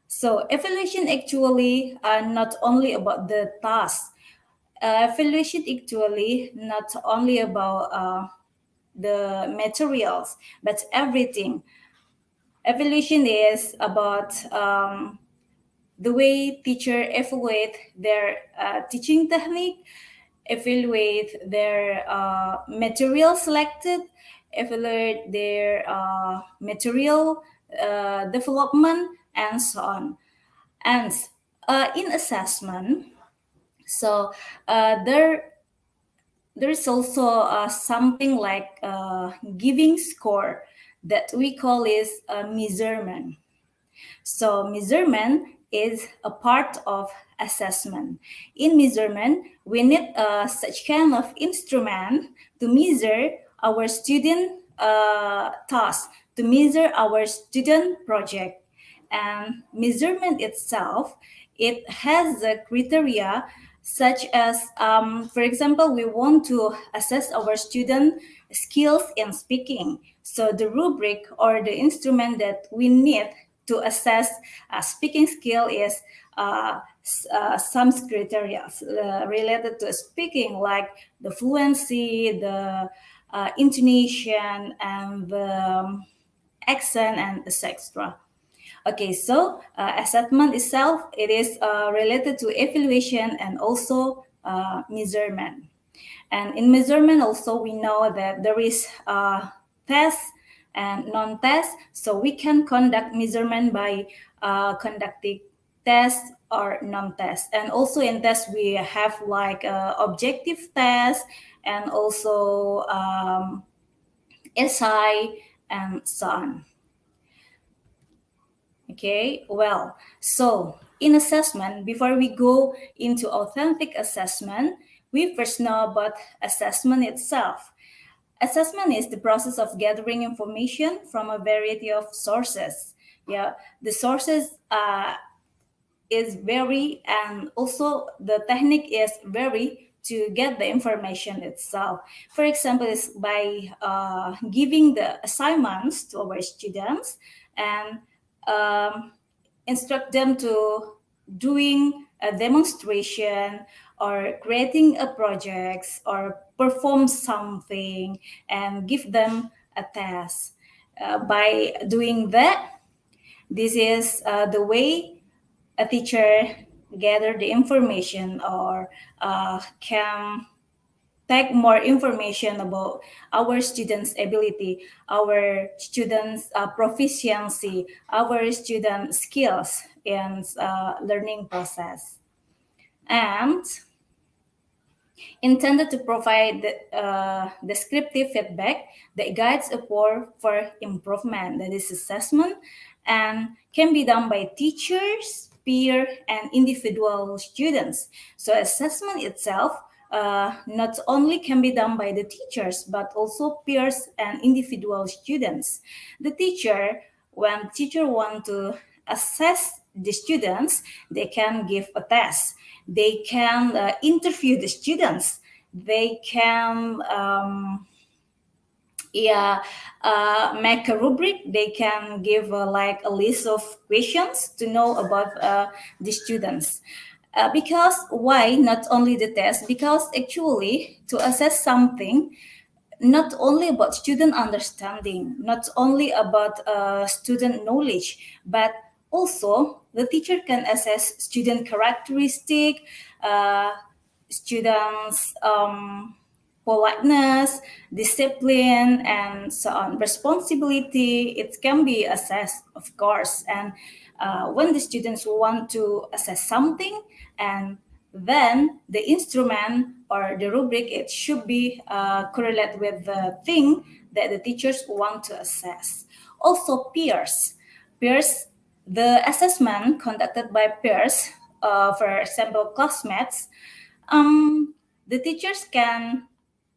So evaluation actually not only about the task. Evaluation actually not only about the materials, but everything. Evaluation is about the way teacher evaluate their teaching technique, evaluate their material selected, evaluate their material development, and so on. And in assessment, so there is also something like giving score that we call is measurement. So measurement is a part of assessment. In measurement, we need such kind of instrument to measure our student task, to measure our student project. And measurement itself, it has a criteria such as, for example, we want to assess our student skills in speaking. So the rubric or the instrument that we need to assess speaking skill is some criteria related to speaking, like the fluency, the intonation, and the accent, and etc. Okay, so assessment itself, it is related to evaluation and also measurement. And in measurement also, we know that there is test and non-test. So we can conduct measurement by conducting test or non-test. And also in test, we have like objective test and also SI and so on. Okay, well, so in assessment, before we go into authentic assessment, we first know about assessment itself. Assessment is the process of gathering information from a variety of sources. Yeah, the sources is vary, and also the technique is vary to get the information itself. For example, is by giving the assignments to our students and instruct them to doing a demonstration or creating a project or perform something and give them a task. By doing that, this is the way a teacher gather the information or can take more information about our students' ability, our students' proficiency, our student skills in learning process, and intended to provide descriptive feedback that guides effort for improvement. That is assessment, and can be done by teachers, peer, and individual students. So assessment itself not only can be done by the teachers, but also peers and individual students. The teacher, when teacher want to assess the students, they can give a test. They can interview the students. They can make a rubric. They can give like a list of questions to know about the students. Because why not only the test? Because actually to assess something, not only about student understanding, not only about student knowledge, but also the teacher can assess student characteristic, uh, students' politeness, discipline, and so on. Responsibility, it can be assessed, of course. And when the students want to assess something, and then the instrument or the rubric, it should be correlate with the thing that the teachers want to assess. Also peers. Peers the assessment conducted by peers, for example, classmates, the teachers can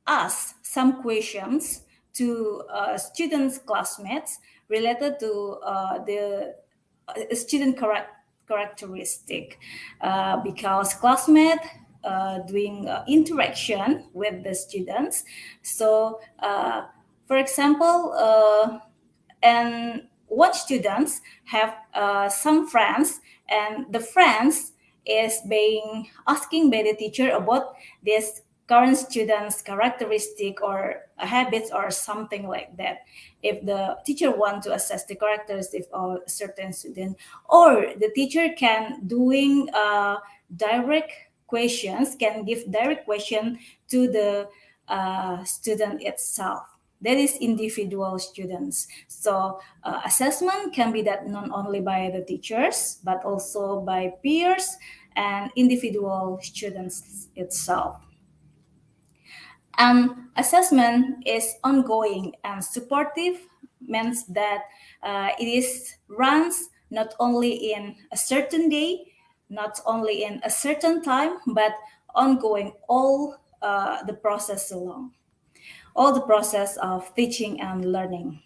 ask some questions to students' classmates related to the student characteristic, because classmate doing interaction with the students. So, for example, and one students have some friends, and the friends is being asking by the teacher about this current student's characteristic or habits or something like that. If the teacher want to assess the characteristic of a certain student, or the teacher can doing direct questions, can give direct question to the student itself. That is individual students. So assessment can be that not only by the teachers, but also by peers and individual students itself. And assessment is ongoing and supportive, means that it is runs not only in a certain day, not only in a certain time, but ongoing all the process along, all the process of teaching and learning.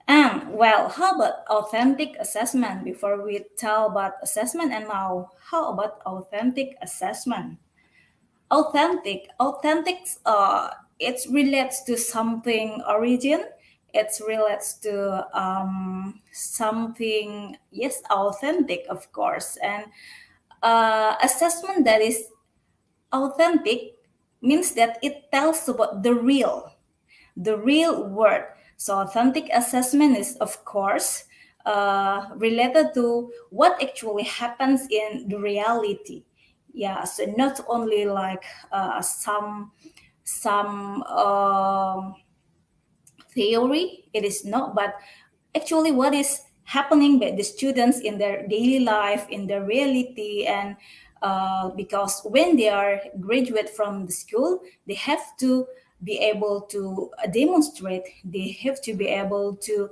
And well, how about authentic assessment? Before we tell about assessment, and now how about authentic assessment? Authentic, it relates to something origin. It relates to something, yes, authentic, of course. And assessment that is authentic means that it tells about the real word. So authentic assessment is, of course, related to what actually happens in the reality. Yeah, so not only like some theory, it is not, but actually what is happening with the students in their daily life, in their reality. And because when they are graduate from the school, they have to be able to demonstrate, they have to be able to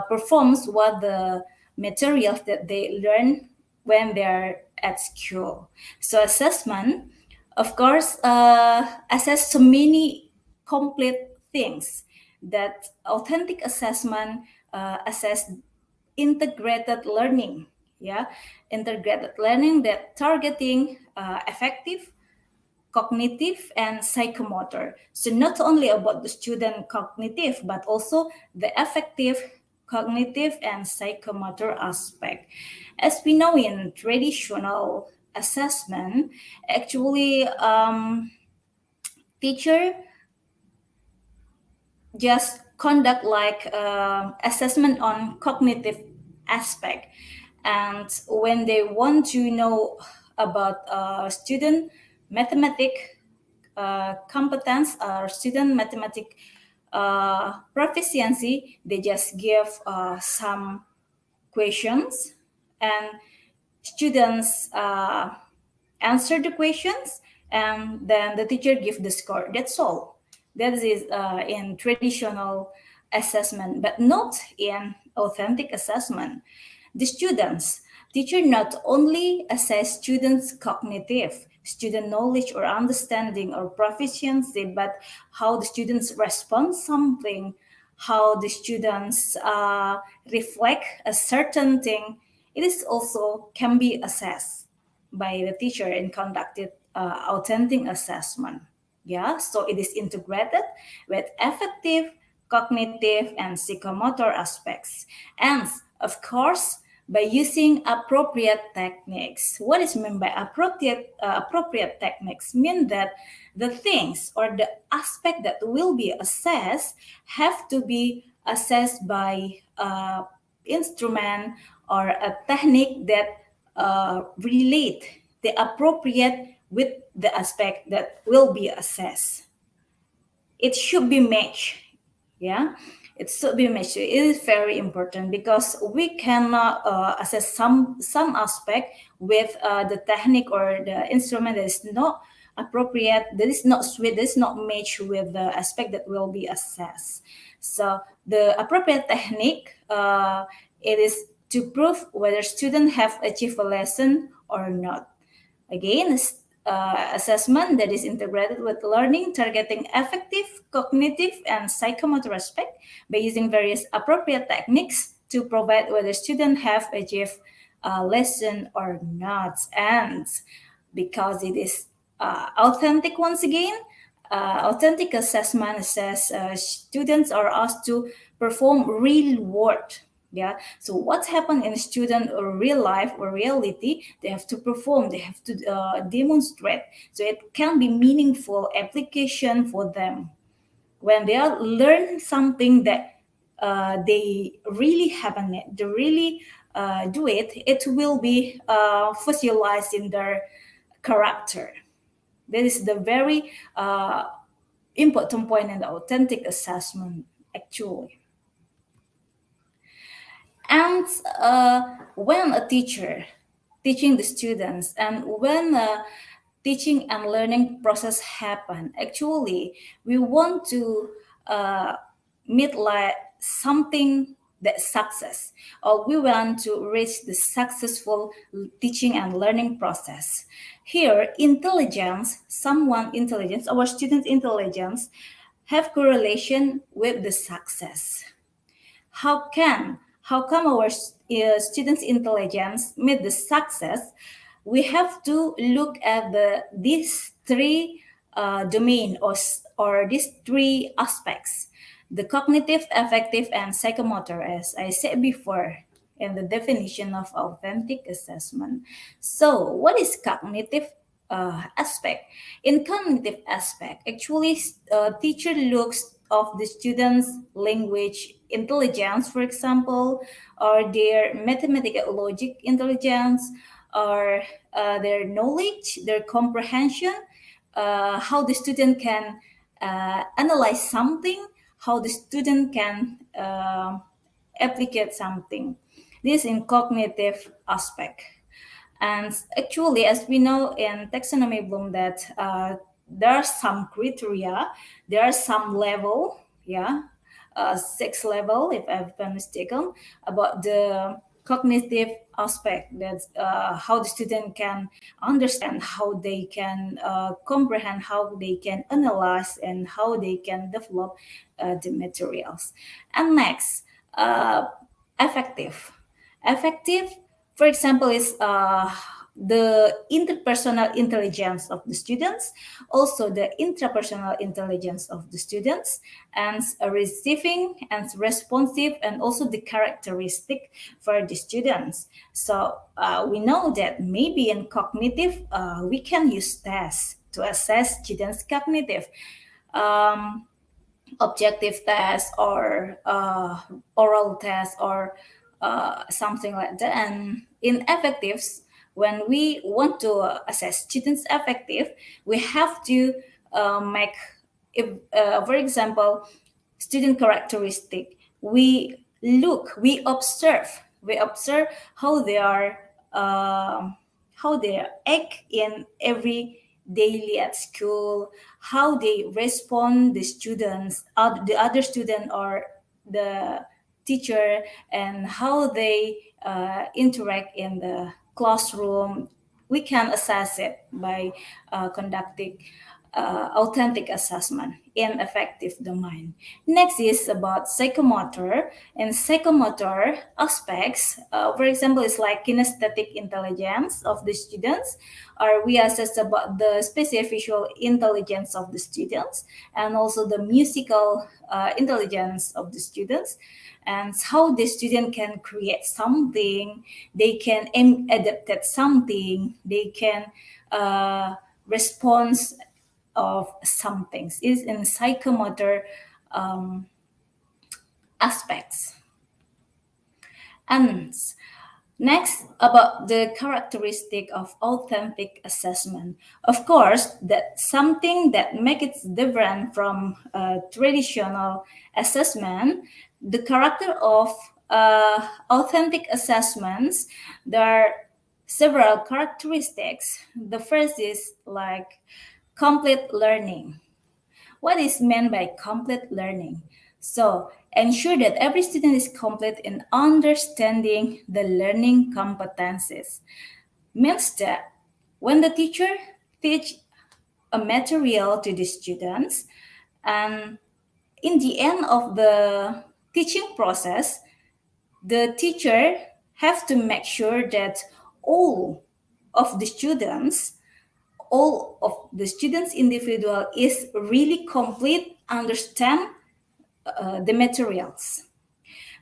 perform what the materials that they learn when they're at school. So assessment, of course, assess so many complete things. That authentic assessment assess integrated learning. Yeah, integrated learning that targeting effective cognitive and psychomotor. So not only about the student cognitive, but also the affective, cognitive, and psychomotor aspect. As we know in traditional assessment, actually teacher just conduct like assessment on cognitive aspect. And when they want to know about student mathematic competence or student mathematic proficiency, they just give some questions, and students answer the questions, and then the teacher give the score. That's all. That is in traditional assessment, but not in authentic assessment. The students, teacher not only assess students' cognitive, student knowledge or understanding or proficiency, but how the students respond something, how the students reflect a certain thing. It is also can be assessed by the teacher and conducted authentic assessment. Yeah, so it is integrated with affective, cognitive, and psychomotor aspects. And of course, by using appropriate techniques. What is meant by appropriate techniques? Mean that the things or the aspect that will be assessed have to be assessed by instrument or a technique that relate the appropriate with the aspect that will be assessed. It should be matched. Yeah, it should be matched. It is very important because we cannot assess some aspect with the technique or the instrument that is not appropriate, that is not sweet, that is not matched with the aspect that will be assessed. So the appropriate technique It is to prove whether students have achieved a lesson or not. Again, assessment that is integrated with learning, targeting affective, cognitive, and psychomotor aspect by using various appropriate techniques to provide whether students have achieved a lesson or not. And because it is authentic once again, authentic assessment says students are asked to perform real work. Yeah, so what's happened in student or real life or reality, they have to perform, they have to demonstrate, so it can be meaningful application for them when they are learn something that they really happen, they really do it, it will be fossilized in their character. That is the very important point in the authentic assessment, actually. And when a teacher teaching the students and when teaching and learning process happen, actually we want to meet like something that success, or we want to reach the successful teaching and learning process. Here intelligence, someone intelligence, our student intelligence have correlation with the success. How come our students intelligence meet the success? We have to look at these three domain, or these three aspects: the cognitive, affective, and psychomotor, as I said before in the definition of authentic assessment. So what is cognitive aspect? In cognitive aspect, actually, teacher looks of the students' language intelligence, for example, or their mathematical logic intelligence, or their knowledge, their comprehension, how the student can analyze something, how the student can applicate something. This in cognitive aspect. And actually, as we know in taxonomy Bloom, that there are some criteria, there are some level, yeah, six level, if I've been mistaken, about the cognitive aspect. That's how the student can understand, how they can comprehend, how they can analyze, and how they can develop the materials. And next, effective. Effective, for example, is the interpersonal intelligence of the students, also the intrapersonal intelligence of the students, and receiving and responsive, and also the characteristic for the students. So we know that maybe in cognitive, we can use tests to assess students' cognitive. Um, Objective test, or oral test, or something like that. And in effectives, when we want to assess students effective, we have to make, if for example, student characteristic, we observe how they are, how they act in every daily at school, how they respond the students, the other student, or the teacher, and how they interact in the classroom. We can assess it by conducting authentic assessment in affective domain. Next is about psychomotor. And psychomotor aspects, for example, is like kinesthetic intelligence of the students, or we assess about the spatial visual intelligence of the students, and also the musical intelligence of the students, and how the student can create something, they can adapt at something, they can respond of some things, is in psychomotor um, aspects. And next, about the characteristic of authentic assessment. Of course, that something that makes it different from traditional assessment, the character of authentic assessments, there are several characteristics. The first is like complete learning. What is meant by complete learning? So ensure that every student is complete in understanding the learning competencies. Means that when the teacher teach a material to the students, and in the end of the teaching process, the teacher have to make sure that all of the students all of the students individual is really complete understand the materials,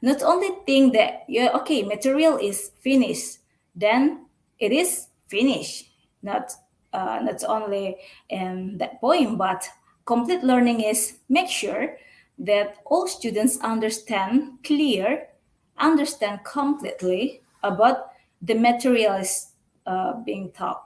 not only think that yeah, okay, material is finished, then it is finished. Not only in that point, but complete learning is make sure that all students understand completely about the material is being taught.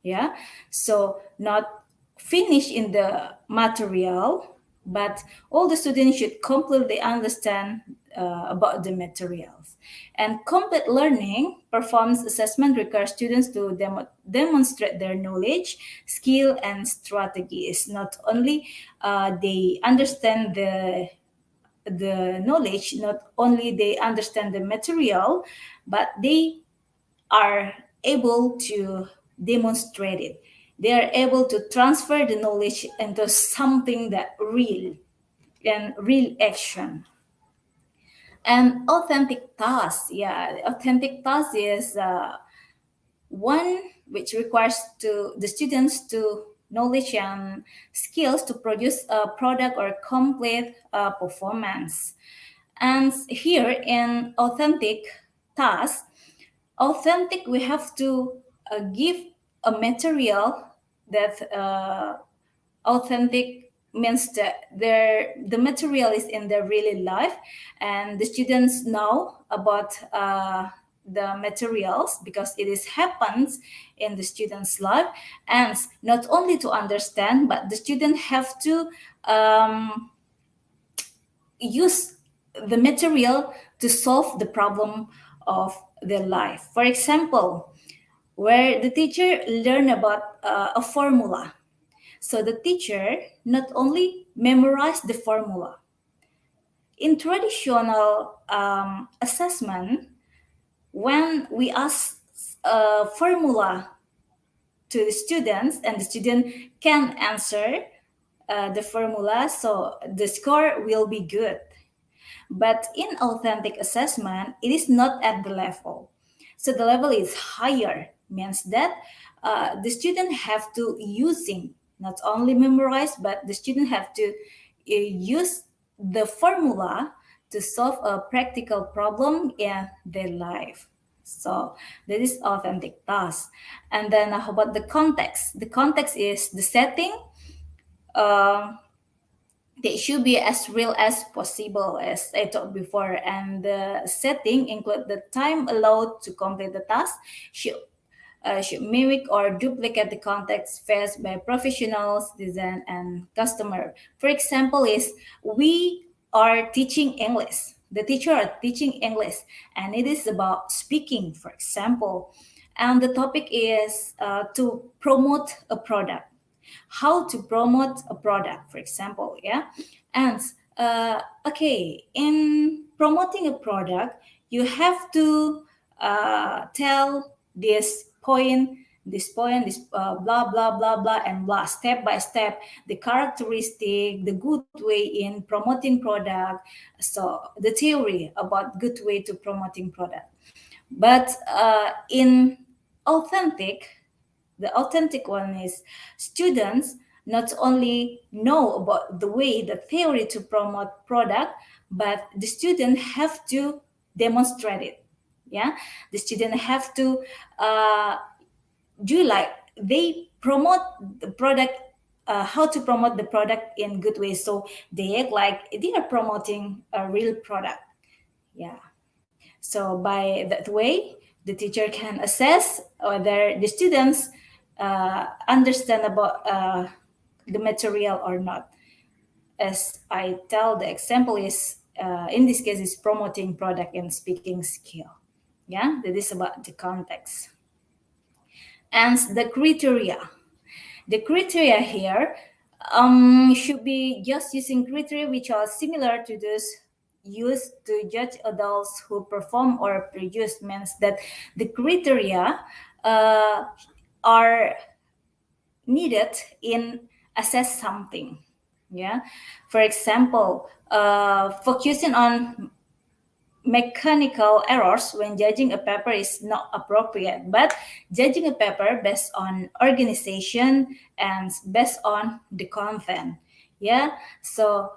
Yeah, so not finish in the material, but all the students should completely understand about the materials. And complete learning performs assessment requires students to demonstrate their knowledge, skill, and strategies. Not only they understand the knowledge, not only they understand the material, but they are able to demonstrate it. They are able to transfer the knowledge into something that real and real action. And authentic task, yeah, authentic task is one which requires to the students to knowledge and skills to produce a product or complete performance. And here in authentic task, authentic we have to give a material that authentic means that the material is in their really life, and the students know about the materials because it is happens in the student's life. And not only to understand, but the student have to use the material to solve the problem of their life. For example, where the teacher learn about a formula. So the teacher not only memorize the formula. In traditional assessment, when we ask a formula to the students and the student can answer the formula, so the score will be good. But in authentic assessment, it is not at the level. So the level is higher, means that the student have to using not only memorize, but the student have to use the formula to solve a practical problem in their life. So that is authentic task. And then how about the context? The context is the setting. Uh, they should be as real as possible, as I talked before. And the setting include the time allowed to complete the task should mimic or duplicate the context faced by professionals, design, and customer. For example, is we are teaching English. The teacher are teaching English, and it is about speaking, for example. And the topic is to promote a product, how to promote a product, for example. Yeah, and okay, in promoting a product, you have to tell this blah blah blah blah and blah, step by step, the characteristic, the good way in promoting product. So the theory about good way to promoting product. But in authentic, the authentic one is students not only know about the way, the theory to promote product, but the student have to demonstrate it. Yeah, the student have to do like they promote the product, how to promote the product in good ways. So they act like they are promoting a real product. Yeah. So by that way, the teacher can assess whether the students understand about the material or not. As I tell, the example is in this case is promoting product and speaking skill. Yeah, that is about the context. And the criteria. The criteria here, should be just using criteria which are similar to those used to judge adults who perform or produce. Means that the criteria are needed in assess something. Yeah, for example, focusing on mechanical errors when judging a paper is not appropriate, but judging a paper based on organization and based on the content. Yeah, so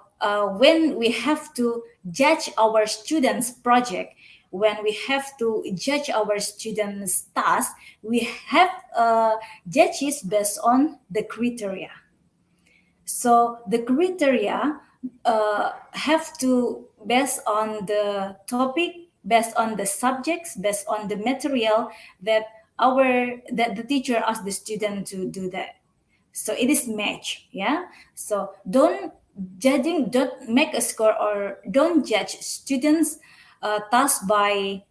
when we have to judge our students project, when we have to judge our students task, we have judges based on the criteria. So the criteria have to based on the topic, based on the subjects, based on the material that the teacher asked the student to do that. So it is match. Yeah. So don't make a score or don't judge students task by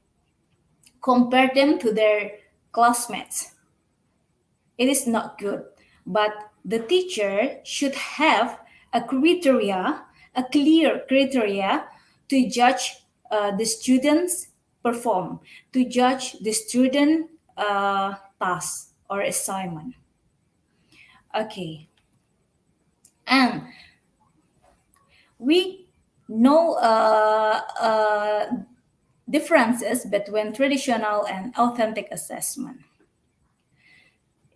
compare them to their classmates. It is not good. But the teacher should have a clear criteria to judge the students perform, to judge the student task or assignment. Okay, and we know differences between traditional and authentic assessment.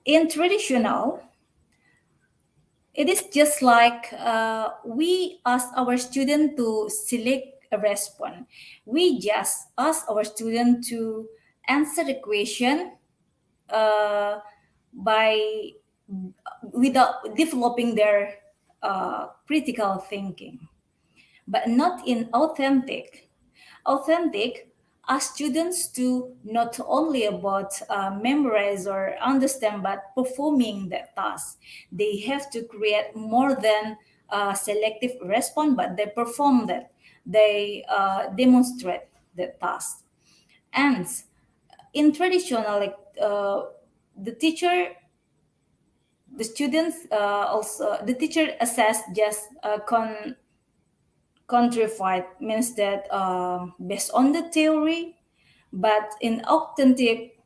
In traditional, it is just like we ask our student to select a response. We just ask our student to answer the question uh, by without developing their critical thinking, but not in authentic. Authentic ask students to not only about memorize or understand, but performing that task. They have to create more than selective response, but they perform that. They demonstrate the task. And in traditional, like the teacher, the students also the teacher assess just countrified, means that based on the theory, but in authentic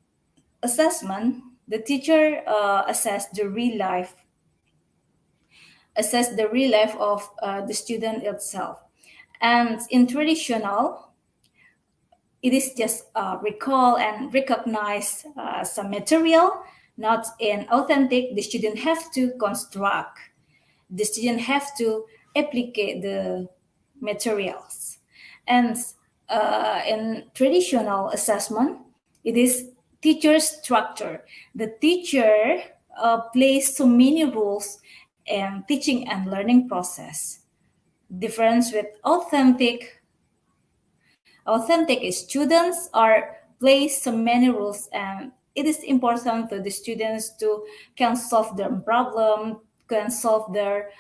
assessment, the teacher assess the real life of the student itself. And in traditional, it is just recall and recognize some material. Not in authentic, the student have to construct, the student have to applicate the materials. And in traditional assessment, it is teacher structure. The teacher plays so many rules in teaching and learning process. Difference with authentic students are place so many rules, and it is important for the students to can solve their problem, can solve their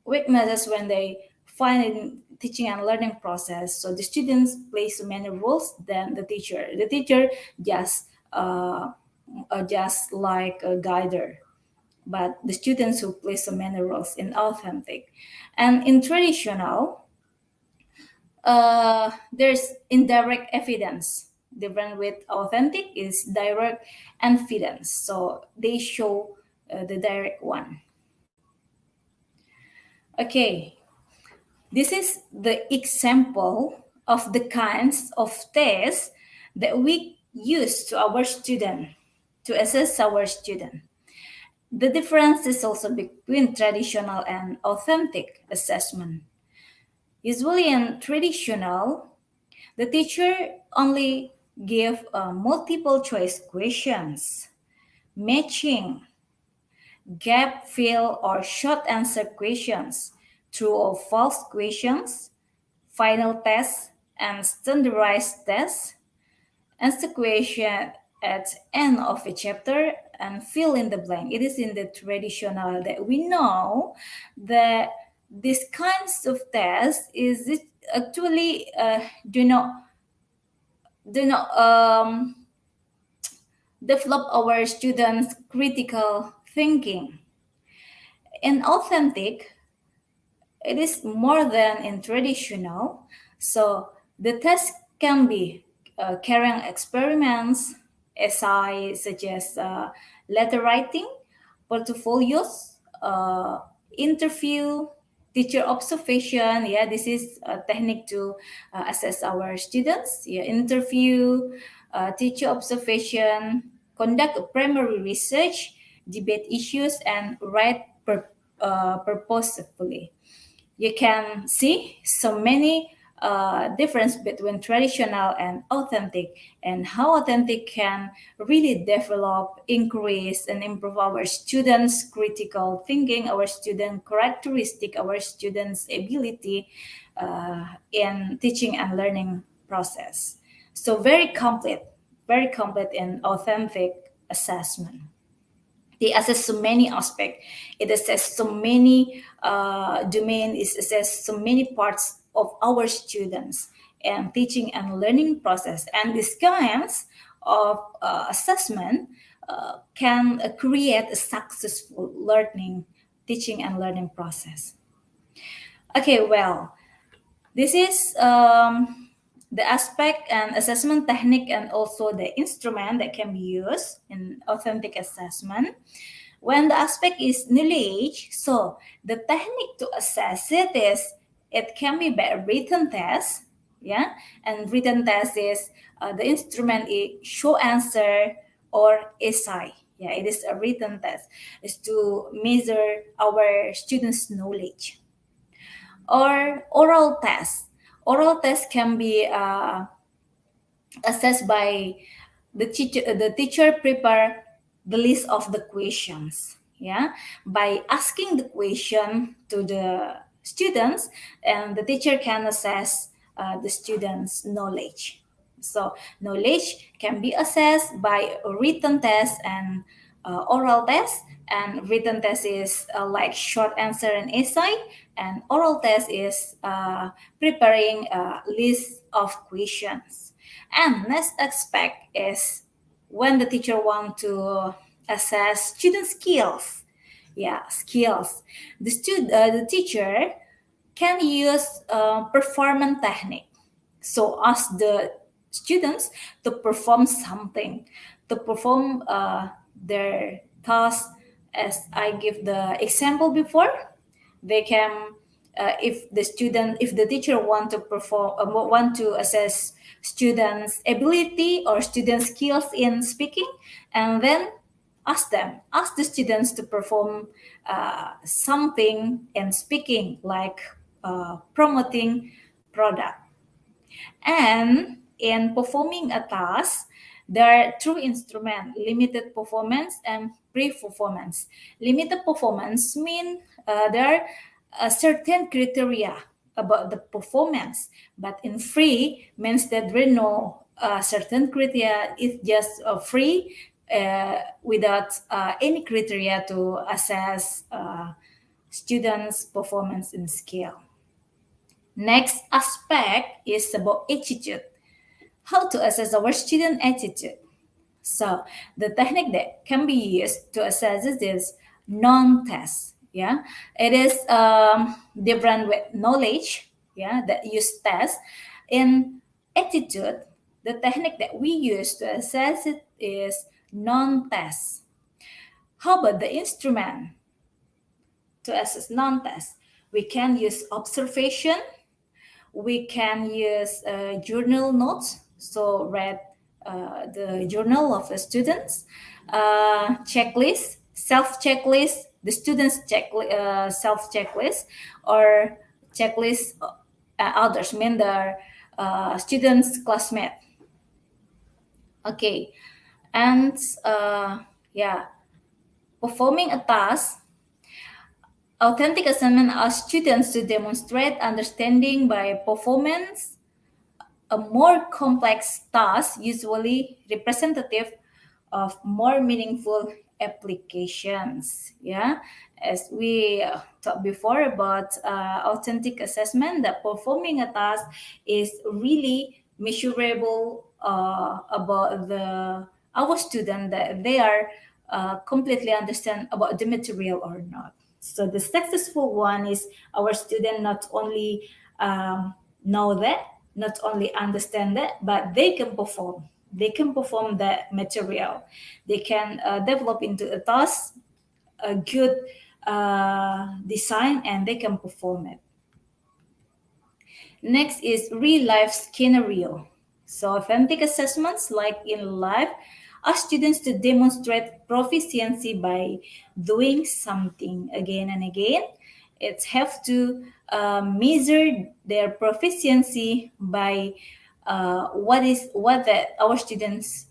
weaknesses when they find in teaching and learning process. So the students play so many roles than the teacher. The teacher just like a guider, but the students who play so many roles in authentic. And in traditional, there's indirect evidence. Different with authentic is direct evidence. So they show the direct one. Okay, this is the example of the kinds of tests that we use to our student to assess our student. The difference is also between traditional and authentic assessment. Usually in traditional, the teacher only give multiple choice questions, matching, gap fill or short answer questions, true or false questions, final test, and standardized tests, answer question at end of a chapter, and fill in the blank. It is in the traditional that we know that these kinds of tests is it actually do not develop our students critical thinking. In authentic, it is more than in traditional. So the test can be carrying experiments, SI such as letter writing, portfolios, interview, teacher observation. Yeah, this is a technique to assess our students. Yeah, interview, teacher observation, conduct a primary research, debate issues, and write purposefully. You can see so many difference between traditional and authentic, and how authentic can really develop, increase, and improve our students' critical thinking, our student characteristic, our students' ability in teaching and learning process. So very complete in authentic assessment. They assess so many aspects. It assesses so many domain. It assesses so many parts of our students and teaching and learning process. And these kinds of assessment can create a successful learning, teaching and learning process. Okay, well, this is the aspect and assessment technique and also the instrument that can be used in authentic assessment. When the aspect is knowledge, so the technique to assess it is it can be by a written test, yeah, and written test is the instrument is show answer or essay. Yeah, it is a written test. Is to measure our students' knowledge. Or oral test. Oral test can be assessed by the teacher. The teacher prepare the list of the questions. Yeah, by asking the question to the students, and the teacher can assess the students' knowledge. So knowledge can be assessed by a written test and oral test. And written test is like short answer and essay, and oral test is preparing a list of questions. And next aspect is when the teacher want to assess student skills. Yeah, skills. The teacher can use performance technique. So ask the students to perform something, to perform their task. As I give the example before, they can, if the teacher want to want to assess students' ability or student skills in speaking, and then ask the students to perform something in speaking, like promoting product. And in performing a task, there are two instruments: limited performance and pre-performance. Limited performance mean there are a certain criteria about the performance, but in free means that there are no certain criteria. It's just free without any criteria to assess students' performance in skill. Next aspect is about attitude. How to assess our student attitude. So the technique that can be used to assess this is non-test. Yeah, it is different with knowledge. Yeah, that use test. In attitude, the technique that we use to assess it is non-test. How about the instrument to assess non-test? We can use observation. We can use journal notes, so read the journal of the students, checklist, self checklist, the students self checklist, or checklist others mean the students classmate. Okay, and yeah, performing a task. Authentic assessment asks students to demonstrate understanding by performance a more complex task, usually representative of more meaningful applications. Yeah, as we talked before about authentic assessment, that performing a task is really measurable about the our student, that they are completely understand about the material or not. So the successful one is our student not only know that, not only understand that, but they can perform. They can perform that material. They can develop into a task, a good design, and they can perform it. Next is real life scenario. So authentic assessments, like in life, ask students to demonstrate proficiency by doing something again and again. It's have to measure their proficiency by what that our students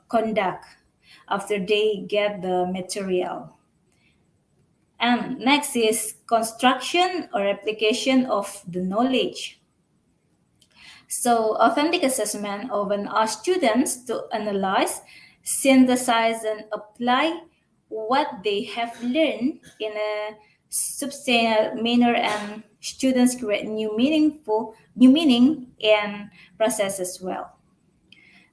conduct after they get the material. And next is construction or application of the knowledge. So, authentic assessment often asks students to analyze, synthesize, and apply what they have learned in a substantial manner, and students create new meaning and process as well.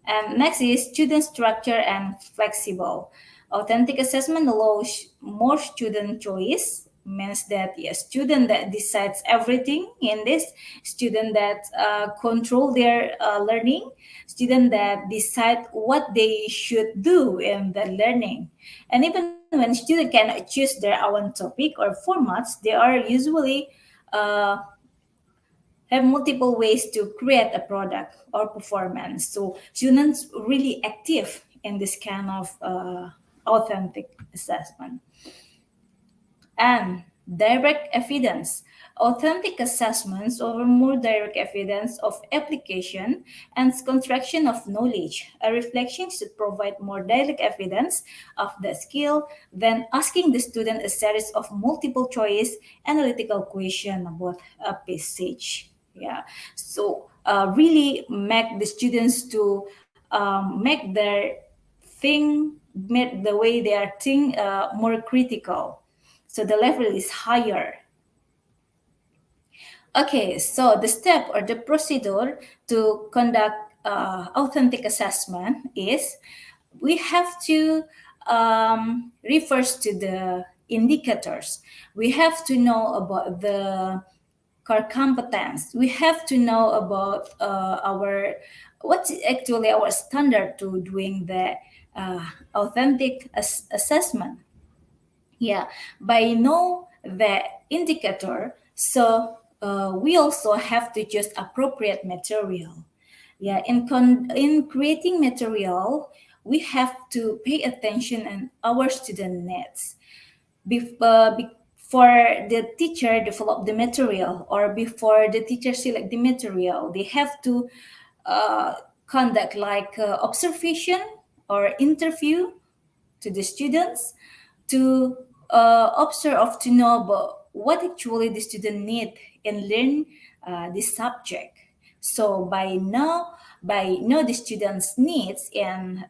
And next is student structure and flexible. Authentic assessment allows more student choice, means that a student that decides everything in this, student that control their learning, student that decide what they should do in the learning. And even when student can choose their own topic or formats, they are usually uh, have multiple ways to create a product or performance. So students really active in this kind of authentic assessment. And direct evidence. Authentic assessments offer more direct evidence of application and construction of knowledge. A reflection should provide more direct evidence of the skill than asking the student a series of multiple choice analytical question about a passage. Yeah, so really make the students to make their think, make the way they are think more critical, so the level is higher. Okay, so the step or the procedure to conduct authentic assessment is we have to refers to the indicators. We have to know about the core competence. We have to know about our what's actually our standard to doing the authentic assessment. Yeah, by know the indicator, so we also have to choose appropriate material. Yeah, in creating material, we have to pay attention and our student needs. Before the teacher develop the material or before the teacher select the material, they have to uh, conduct like observation or interview to the students to observe to know about what actually the student need and learn this subject. So by know the students needs and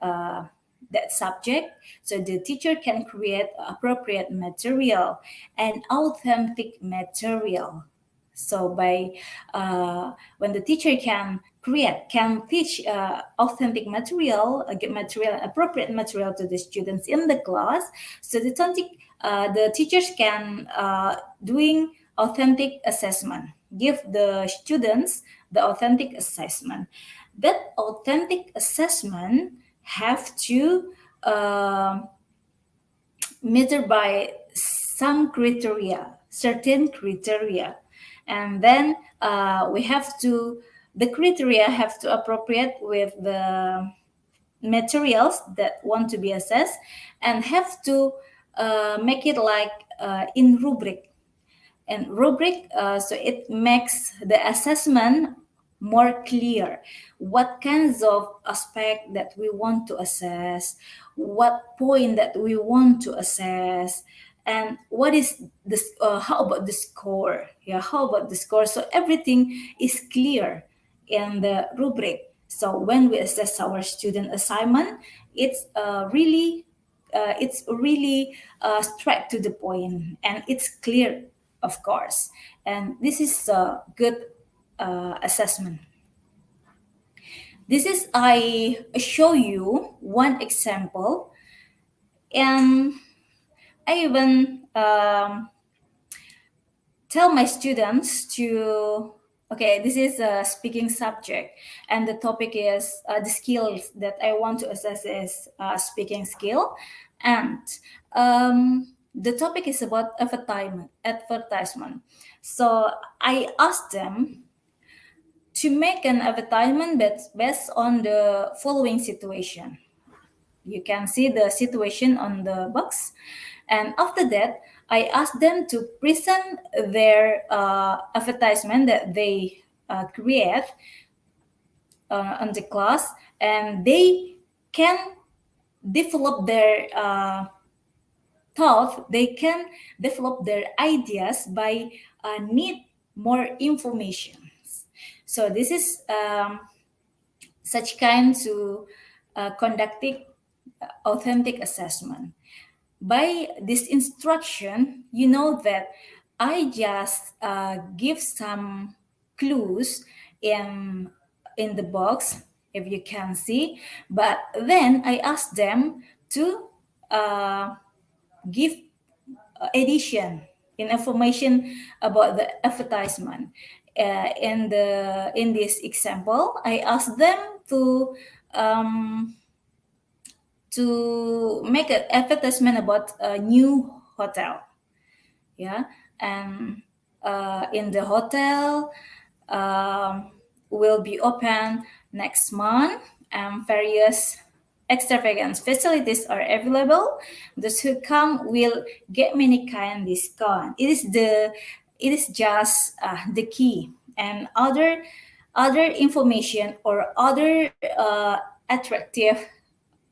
that subject, so the teacher can create appropriate material and authentic material. So by when the teacher can teach authentic material, get material, appropriate material to the students in the class, so the teachers can doing authentic assessment, give the students the authentic assessment. That authentic assessment have to measure by some criteria, certain criteria, and then we have to the criteria have to appropriate with the materials that want to be assessed and have to make it like in rubric and rubric, so it makes the assessment more clear what kinds of aspect that we want to assess, what point that we want to assess, and what is this how about the score, yeah, how about the score, so everything is clear in the rubric. So when we assess our student assignment, it's really straight to the point and it's clear, of course. And this is a good assessment. This is I show you one example, and I even um, tell my students to, okay, this is a speaking subject, and the topic is the skills that I want to assess is speaking skill. And the topic is about advertisement. So I asked them to make an advertisement that's based on the following situation. You can see the situation on the box. And after that, I asked them to present their advertisement that they create on the class, and they can develop their thought, they can develop their ideas by need more information. So this is such kind to conducting authentic assessment. By this instruction, you know that I just give some clues in the box, if you can see, but then I ask them to give addition in information about the advertisement. In this example, I ask them to make an advertisement about a new hotel. Yeah, and in the hotel will be open next month, and various extravagant facilities are available. Those who come will get many kind discount. It is just the key, and other information or other attractive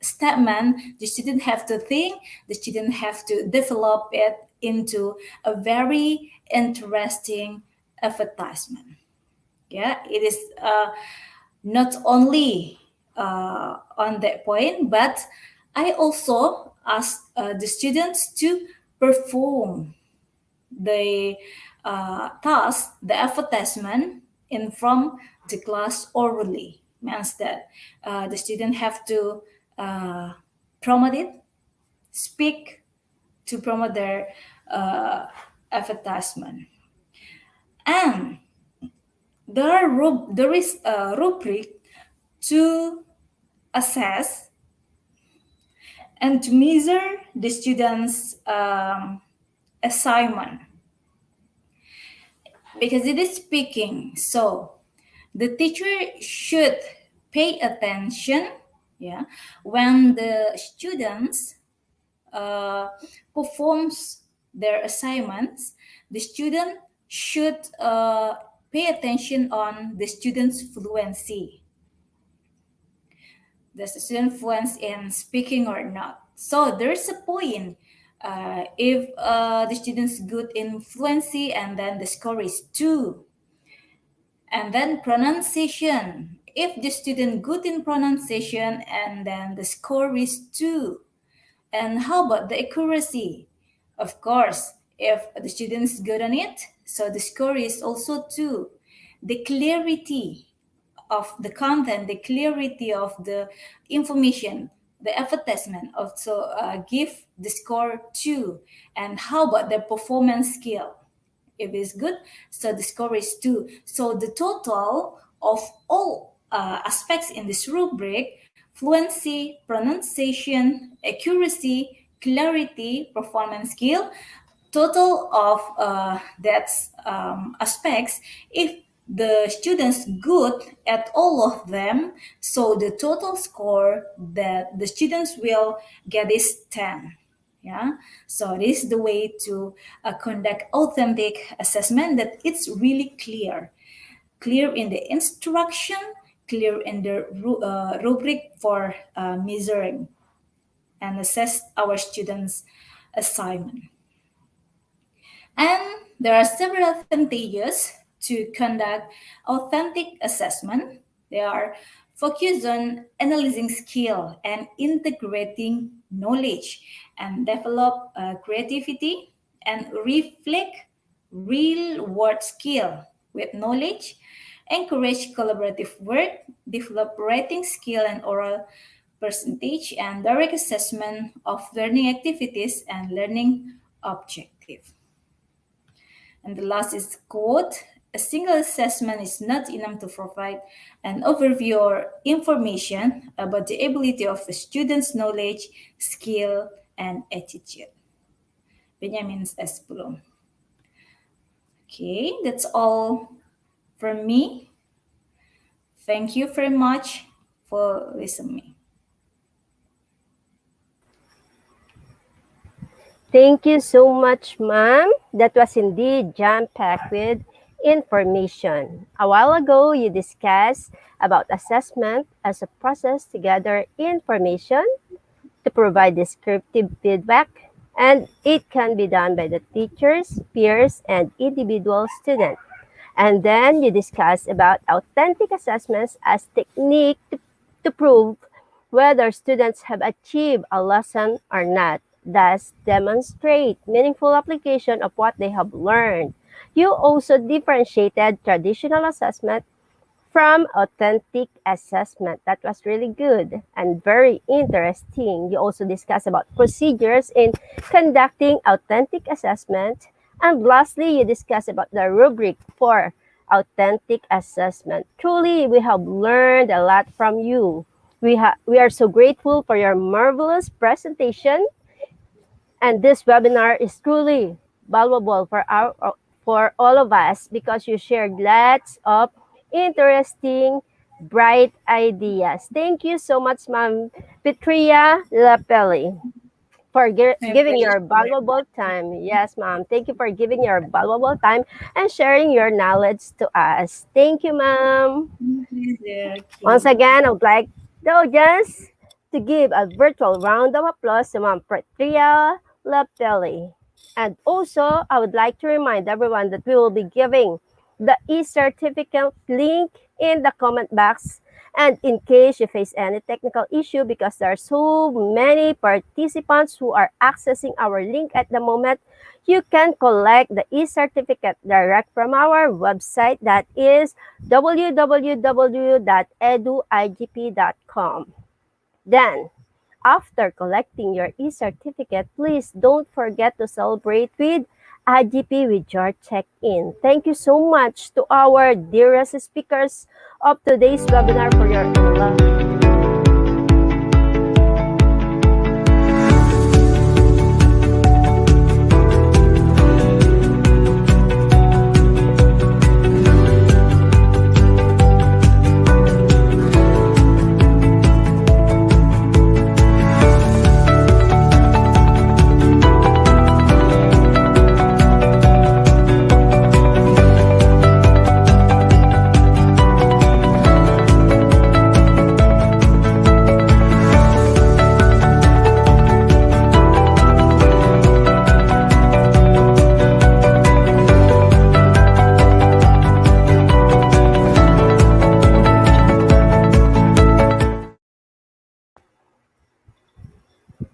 statement. The student have to think, the student have to develop it into a very interesting advertisement. Yeah, it is not only on that point, but I also ask the students to perform the task, the advertisement in from the class orally. Means that the student have to promote it, speak to promote their advertisement. And there is a rubric to assess and to measure the students' assignment, because it is speaking. So the teacher should pay attention, yeah, when the students performs their assignments. The student should pay attention on the student's fluency. Does the student fluent in speaking or not? So there's a point. If the student's good in fluency, and then the score is 2. And then pronunciation. If the student good in pronunciation, and then the score is 2. And how about the accuracy? Of course, if the student is good on it, so the score is also 2. The clarity of the content, the clarity of the information, the advertisement also give the score 2. And how about the performance skill? If it's good, so the score is 2. So the total of all aspects in this rubric: fluency, pronunciation, accuracy, clarity, performance skill, total of that aspects, if the students good at all of them, so the total score that the students will get is 10. Yeah, so this is the way to conduct authentic assessment, that it's really clear in the instruction, clear in the rubric for measuring and assess our students assignment. And there are several advantages to conduct authentic assessment. They are focused on analyzing skill and integrating knowledge, and develop creativity and reflect real world skill with knowledge, encourage collaborative work, develop writing skill and oral percentage, and direct assessment of learning activities and learning object. effective. And the last is quote, a single assessment is not enough to provide an overview or information about the ability of a student's knowledge, skill, and attitude. Benjamin S. Bloom. Okay, that's all from me. Thank you very much for listening.
Thank you so much, ma'am. That was indeed jam-packed with information. A while ago, you discussed about assessment as a process to gather information, to provide descriptive feedback, and it can be done by the teachers, peers, and individual students. And then you discuss about authentic assessments as technique to prove whether students have achieved a lesson or not, thus demonstrate meaningful application of what they have learned. You also differentiated traditional assessment from authentic assessment. That was really good and very interesting. You also discussed about procedures in conducting authentic assessment. And lastly, you discussed about the rubric for authentic assessment. Truly, we have learned a lot from you. We are so grateful for your marvelous presentation. And this webinar is truly valuable for all of us because you shared lots of interesting, bright ideas. Thank you so much, Ma'am Petria Lapelli, for giving your valuable time. Yes, Ma'am. Thank you for giving your valuable time and sharing your knowledge to us. Thank you, Ma'am. Once again, I would like the audience to give a virtual round of applause to Ma'am Petria Lapelli. And also, I would like to remind everyone that we will be giving the e-certificate link in the comment box. And in case you face any technical issue, because there are so many participants who are accessing our link at the moment, you can collect the e-certificate direct from our website, that is www.eduigp.com. Then, after collecting your e-certificate, please don't forget to celebrate with IGP with your check-in. Thank you so much to our dearest speakers of today's webinar for your love.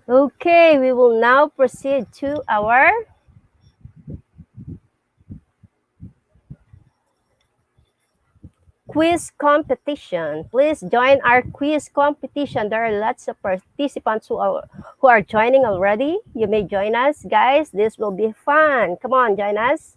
Okay, we will now proceed to our quiz competition. Please join our quiz competition. There are lots of participants who are joining already. You may join us, guys. This will be fun. Come on, join us.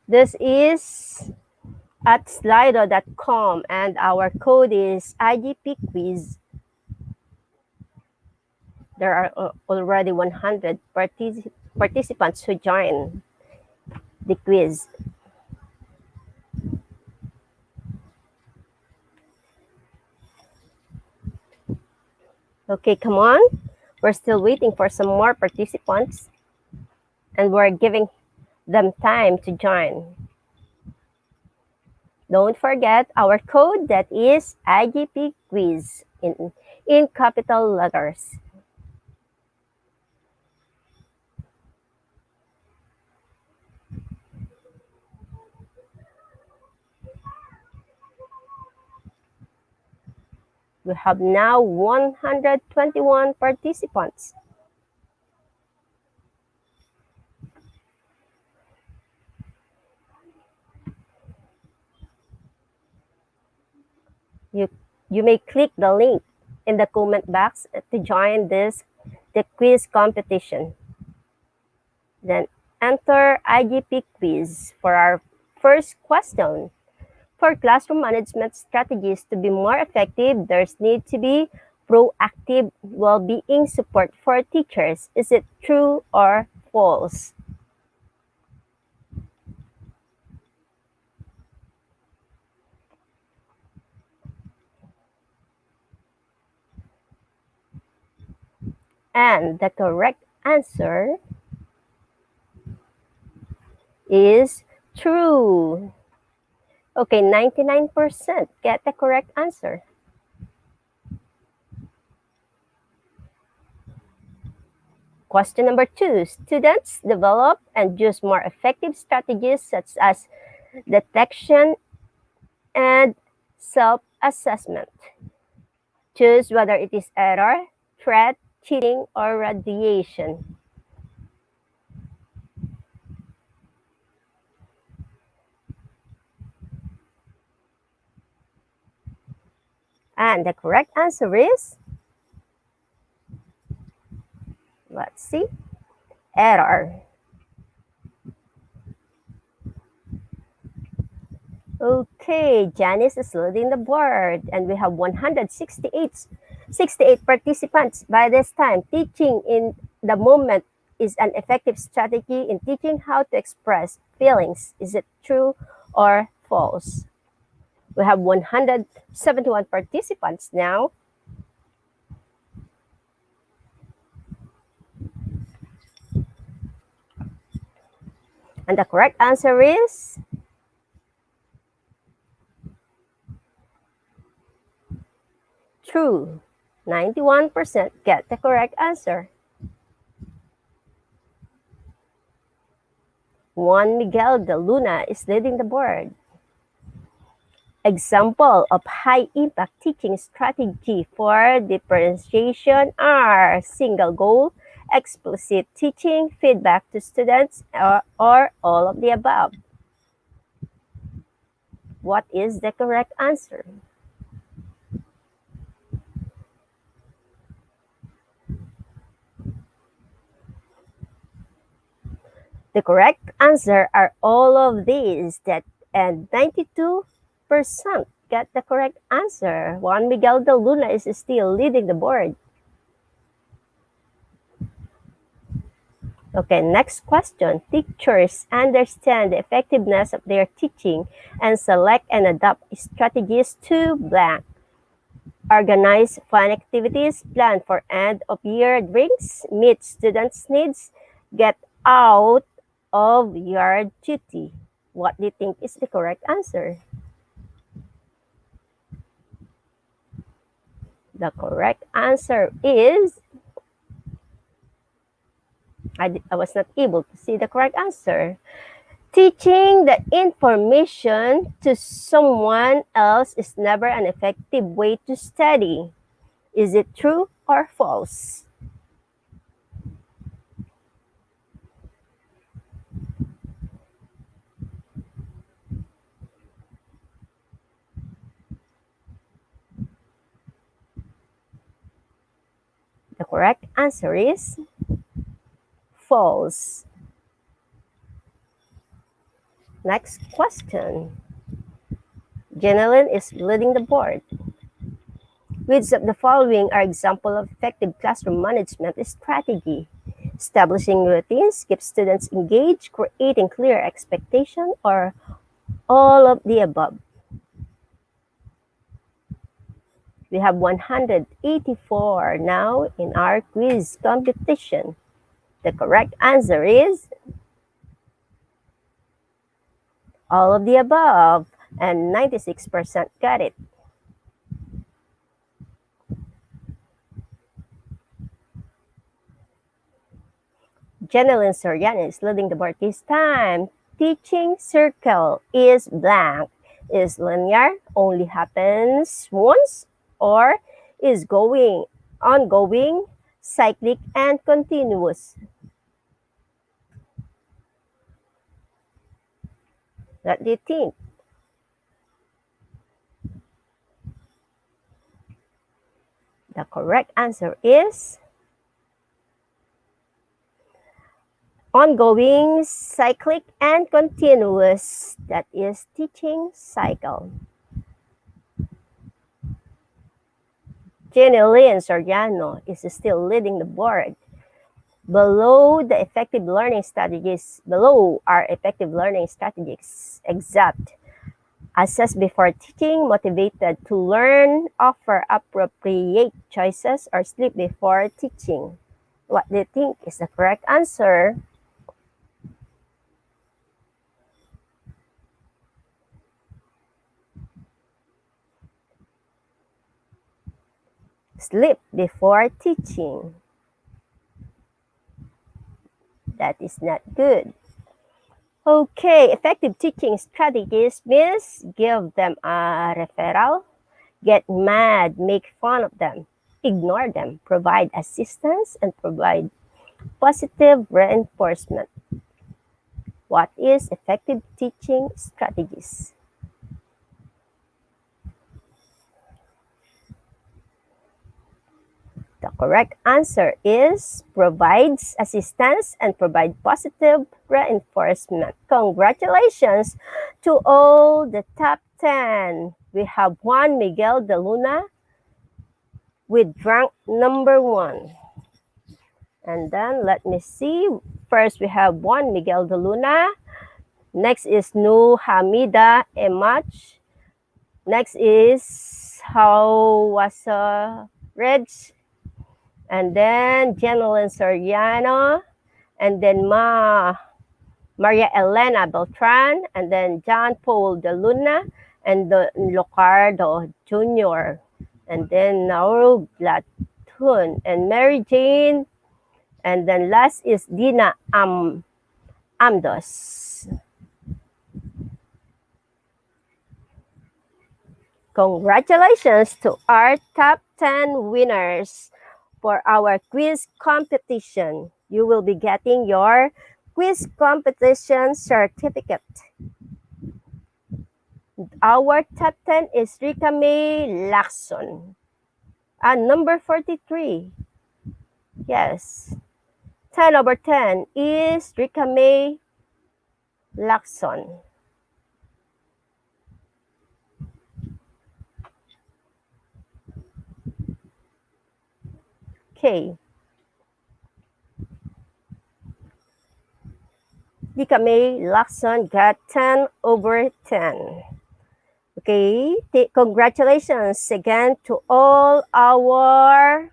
This is at slido.com and our code is IGP quiz. There are already 100 participants who join the quiz. Okay, come on. We're still waiting for some more participants and we're giving them time to join. Don't forget our code, that is IGP quiz in capital letters. We have now 121 participants. You may click the link in the comment box to join the quiz competition. Then enter IGP quiz for our first question. For classroom management strategies to be more effective, there's need to be proactive well-being support for teachers. Is it true or false? And the correct answer is true. Okay, 99% get the correct answer. Question number 2. Students develop and use more effective strategies such as detection and self-assessment. Choose whether it is error, threat, cheating, or radiation. And the correct answer is, let's see, error. Okay, Janice is leading the board, and we have 168 participants by this time. Teaching in the moment is an effective strategy in teaching how to express feelings. Is it true or false? We have 171 participants now. And the correct answer is true. 91% get the correct answer. Juan Miguel de Luna is leading the board. Example of high-impact teaching strategy for differentiation are single goal, explicit teaching, feedback to students, or all of the above. What is the correct answer? The correct answer are all of these and 92% get the correct answer. Juan Miguel de Luna is still leading the board. Okay, next question. Teachers understand the effectiveness of their teaching and select and adopt strategies to blank. Organize fun activities, plan for end-of-year drinks, meet students' needs, get out of yard duty. What do you think is the correct answer? The correct answer is, I was not able to see the correct answer. Teaching the information to someone else is never an effective way to study. Is it true or false? The correct answer is false. Next question. Jeneline is leading the board. Which of the following are example of effective classroom management strategy? Establishing routines, keep students engaged, creating clear expectation, or all of the above? We have 184 now in our quiz competition. The correct answer is all of the above, and 96% got it. Jeneline Soriano is leading the board this time. Teaching circle is blank. Is linear, only happens once, or is ongoing, cyclic, and continuous? What do you think? correct answer is ongoing, cyclic, and continuous. That is teaching cycle. Jenny Lynn Soriano is still leading the board. Below are effective learning strategies, except assess before teaching, motivated to learn, offer appropriate choices, or sleep before teaching. What do you think is the correct answer? Sleep before teaching. That is not good. Okay, effective teaching strategies means give them a referral, get mad, make fun of them, ignore them, provide assistance, and provide positive reinforcement. What is effective teaching strategies? The correct answer is provides assistance and provide positive reinforcement. Congratulations to all the top 10. We have Juan Miguel de Luna with rank number 1. And then let me see. First we have Juan Miguel de Luna. Next is Nu Hamida Emach. Next is Hawasa Reg. And then Jenelyn Soriano, and then Maria Elena Beltran, and then John Paul De Luna, and the Locardo Jr., and then Nauru Glatun, and Mary Jane, and then last is Dina Amdos. Congratulations to our top 10 winners for our quiz competition. You will be getting your quiz competition certificate. Our top 10 is Rika May Lacson. Number 43. Yes. 10 over 10 is Rika May Lacson. Okay. Rika May Lacson got 10 over 10. Okay, congratulations again to all our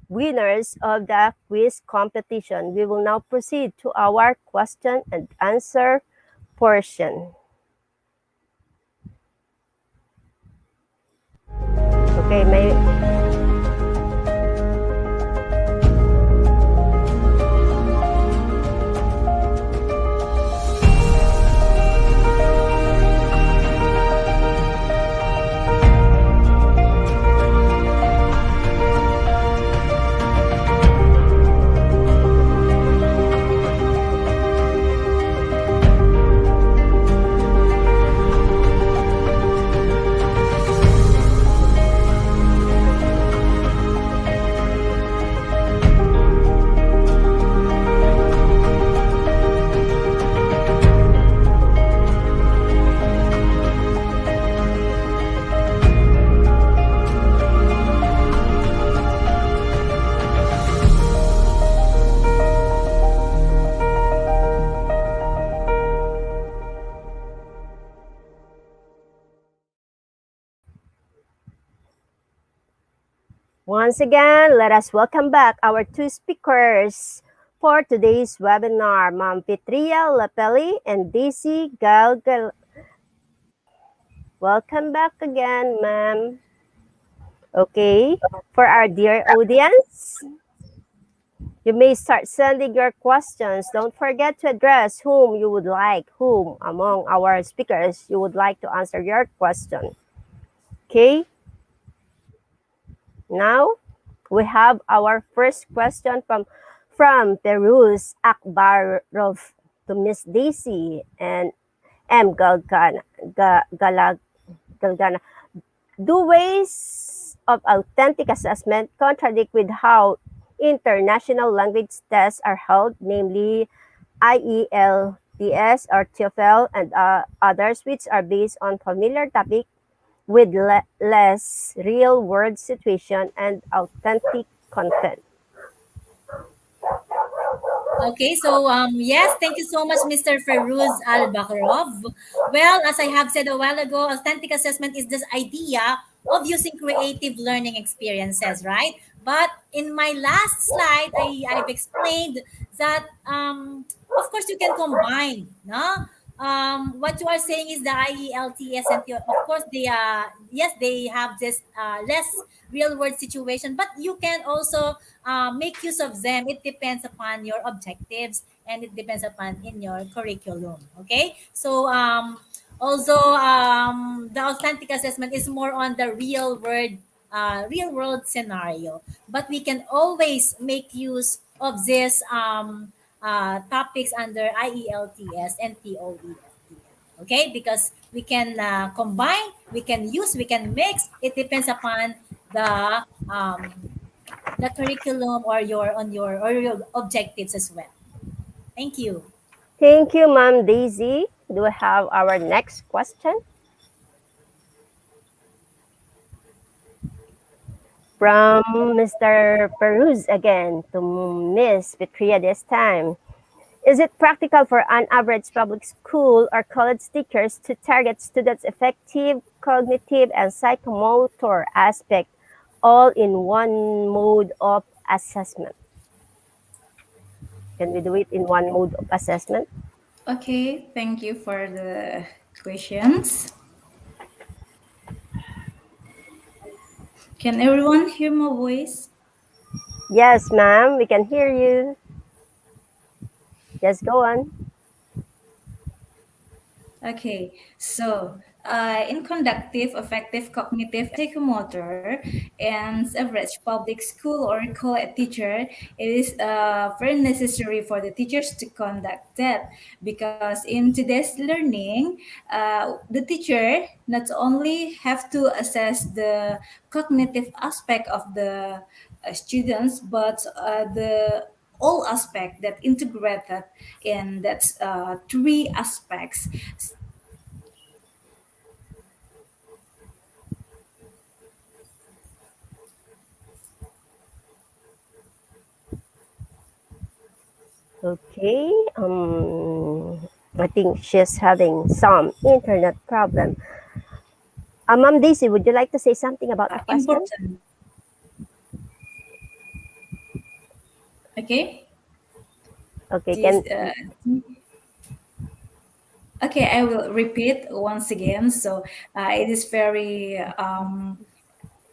winners of the quiz competition. We will now proceed to our question and answer portion. Okay, once again, let us welcome back our two speakers for today's webinar, Ma'am Pitria Lapelli and Daisy Galgal. Welcome back again, ma'am. Okay, for our dear audience, you may start sending your questions. Don't forget to address whom among our speakers you would like to answer your question. Okay. Now, we have our first question from Peruz Akbarov to Miss Daisy and M. Galgana. Do ways of authentic assessment contradict with how international language tests are held, namely IELTS or TOEFL and others, which are based on familiar topic with less real-world situation and authentic content.
Okay, so yes, thank you so much, Mr. Ferouz Al-Bakhrov. Well, as I have said a while ago, authentic assessment is this idea of using creative learning experiences, right? But in my last slide, I've explained that, of course, you can combine, no? What you are saying is the IELTS and of course they yes, they have this less real world situation, but you can also make use of them. It depends upon your objectives and it depends upon in your curriculum. Okay, so also the authentic assessment is more on the real world scenario, but we can always make use of this topics under IELTS and TOEFL. Okay, because we can combine, we can use, we can mix. It depends upon the um, the curriculum or your objectives as well. Thank you.
Thank you, Ma'am Daisy. Do we have our next question? From Mr. Peruz again to Miss Petria this time. Is it practical for an average public school or college teachers to target students' affective, cognitive, and psychomotor aspect all in one mode of assessment? Can we do it in one mode of assessment?
Okay, thank you for the questions. Can everyone hear my voice?
Yes, ma'am, we can hear you. Just go on.
Okay, so in conductive, affective, cognitive, psychomotor, and average public school or college teacher, it is very necessary for the teachers to conduct that because in today's learning, the teacher not only have to assess the cognitive aspect of the students, but the all aspect that integrated in that three aspects.
Okay. I think she's having some internet problem. Ma'am Daisy, would you like to say something about the question?
Important. Okay.
Okay,
This, okay, I will repeat once again. So it is very